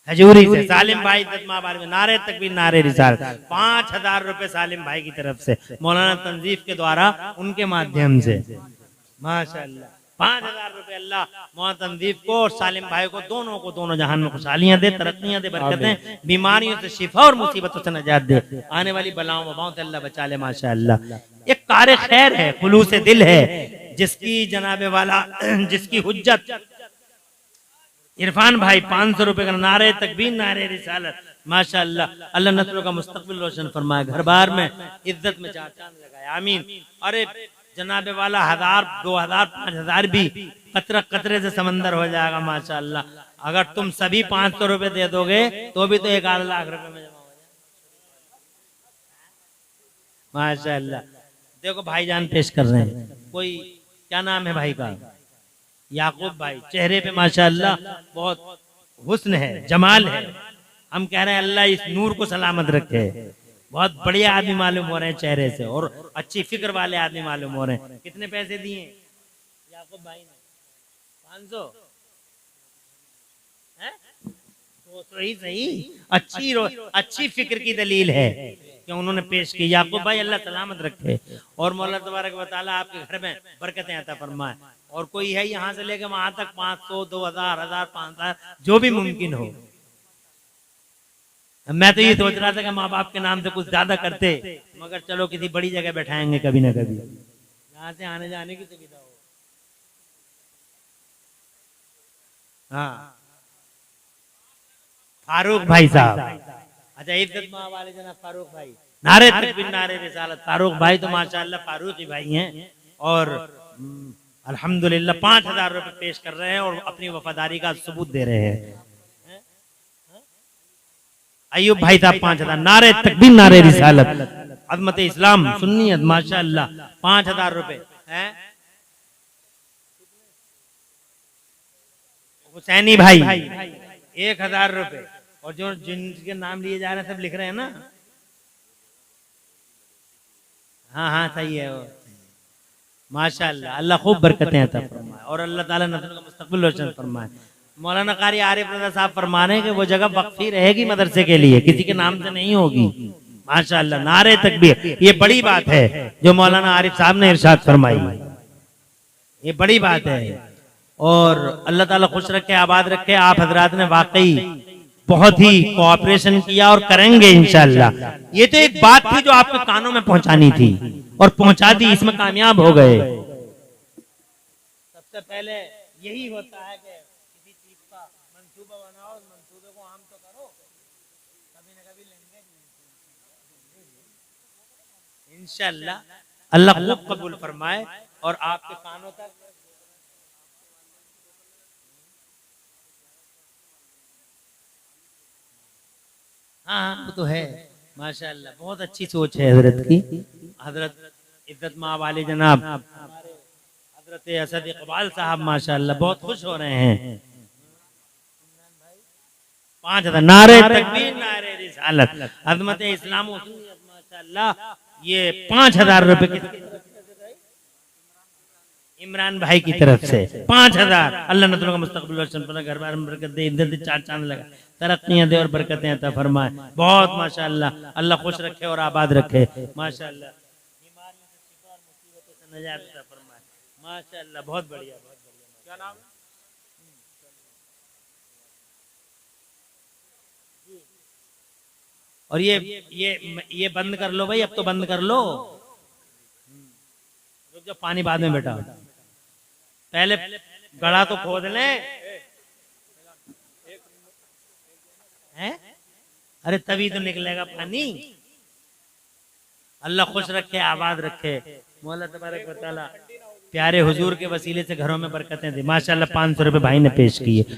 हजूरी से। सालिम भाई इज्जत माँ बारे में, नारे तकबीर, नारे रिसालत। 5,000 रुपए सालिम भाई की तरफ से मौलाना तंजीफ के द्वारा, उनके माध्यम से माशाअल्लाह 5,000 रुपए। अल्लाह मौलाना तंजीफ को और सालिम भाई को दोनों जहान में खुशहालियां दे, तरक्कियां दे, बरकतें, बीमारियों से शिफा और मुसीबतों से निजात दे, आने वाली बलाओं वबाओं से अल्लाह बचा ले माशाअल्लाह। एक कार्य खैर है, खुलूस दिल है, जिसकी जनाबे वाला, जिसकी हुज्जत इरफान भाई 500 रुपए का, नारे तकबीर, नारे रिसालत माशाअल्लाह। अल्लाह नस्लों का मुस्तकबिल रोशन फरमाए, घर बार में इज्जत में 4 चांद लगाए, आमीन। अरे जनाबे वाला 1,000, 2,000, 5,000 भी कतरा कतरे से समंदर हो जाएगा माशाअल्लाह। अगर तुम सभी 500 रुपए दे दोगे तो भी तो 1 लाख रुपए में जमा हो जाए माशाअल्लाह। देखो भाईजान पेश कर रहे हैं, कोई क्या नाम है भाई का? याकूब भाई। चेहरे पे माशाअल्लाह बहुत हुस्न है, जमाल है। हम कह रहे हैं अल्लाह इस नूर को सलामत रखे। बहुत बढ़िया आदमी मालूम हो रहे हैं चेहरे से और अच्छी फिक्र वाले आदमी मालूम हो रहे हैं। कितने पैसे दिए याकूब भाई ने? 500 है तो ही सही। अच्छी फिक्र की दलील है कि उन्होंने पेश की। याकूब भाई अल्लाह सलामत रखे और मौला तबारक व तआला आपके घर में बरकतें अता फरमाए। और कोई है यहाँ से लेकर वहां तक 500, 2,000, 1,000, 5,000 जो भी मुमकिन हो। मैं तो ये सोच रहा था कि माँ बाप के नाम से कुछ ज्यादा करते, मगर चलो किसी बड़ी जगह बैठाएंगे कभी ना कभी, यहाँ से आने जाने की सुविधा हो। हाँ फारूक भाई साहब, अच्छा इज्जत माँ वाले जना फारूक भाई, नारे तकबीर नारे रिसालत। फारूक भाई तो माशाअल्लाह फारूक ही भाई हैं और अल्हम्दुलिल्लाह 5,000 रुपए पेश कर रहे हैं और अपनी वफादारी का सबूत दे रहे हैं। अयूब भाई साहब 5,000। नारे तकबीर नारे रिसालत। अजमत इस्लाम सुन्नियत माशाअल्लाह 5,000 रुपए हैं। हुसैनी भाई 1,000 रुपए। और जो जिनके नाम लिए जा रहे हैं सब लिख रहे हैं ना। हाँ हाँ सही है वो। माशाअल्लाह अल्लाह खूब बरकतें अता फरमाए और अल्लाह ताला नस्ल का मुस्तकबिल रोशन फरमाए। मौलाना कारी आरिफ रज़ा साहब फरमा रहे हैं कि वो जगह वक्फ ही रहेगी मदरसे के लिए, किसी के नाम से नहीं होगी। माशाअल्लाह नारे तकबीर। ये बड़ी बात है जो मौलाना आरिफ साहब ने इरशाद फरमाई, ये बड़ी बात है। और अल्लाह ताला खुश रखे आबाद रखे। आप हजरात ने वाकई बहुत ही कोऑपरेशन किया और करेंगे इंशाअल्लाह। ये तो एक बात थी जो आपके कानों में पहुंचानी थी और पहुंचा दी, इसमें कामयाब हो गए। सबसे पहले यही होता है कि किसी चीज का मंसूबा बनाओ, उस मंसूबे को आम तो करो, कभी न कभी लेंगे इंशाअल्लाह। अल्लाह खूब कबूल फरमाए और आपके कानों तक हाँ वो तो है माशाअल्लाह। बहुत अच्छी सोच है हजरत की। हजरत इज्जत माब वाले जनाब हजरत असद इकबाल साहब माशाअल्लाह बहुत खुश हो रहे हैं। 5,000। नारे तकबीर नारे रिसालत। अजमत इस्लाम माशाअल्लाह। ये 5,000 रुपए इमरान भाई की तरफ से 5,000। अल्लाह नस्लों का मुस्तकबिल रोशन फरमाए, घर बार में बरकत दे, इज्जत दे, चार चांद लगा, तरक्कियां दे और बरकतें अता फरमाए। बहुत माशाअल्लाह अल्लाह खुश रखे और आबाद रखे माशाअल्लाह। बीमारियों से शिफा और मुसीबतों से निजात अता फरमाए माशाअल्लाह। बहुत बढ़िया बहुत बढ़िया। क्या नाम है? और ये बंद कर लो भाई, अब तो बंद कर लो। रुक जाओ, पानी बाद में बेटा, पहले गड़ा तो खोद लें। हैं? अरे तभी तो निकलेगा पानी। अल्लाह खुश रखे आबाद रखे। मौला तबारक व तआला प्यारे हुजूर के वसीले से घरों में बरकतें दे माशाअल्लाह। 500 रुपए भाई ने पेश किए।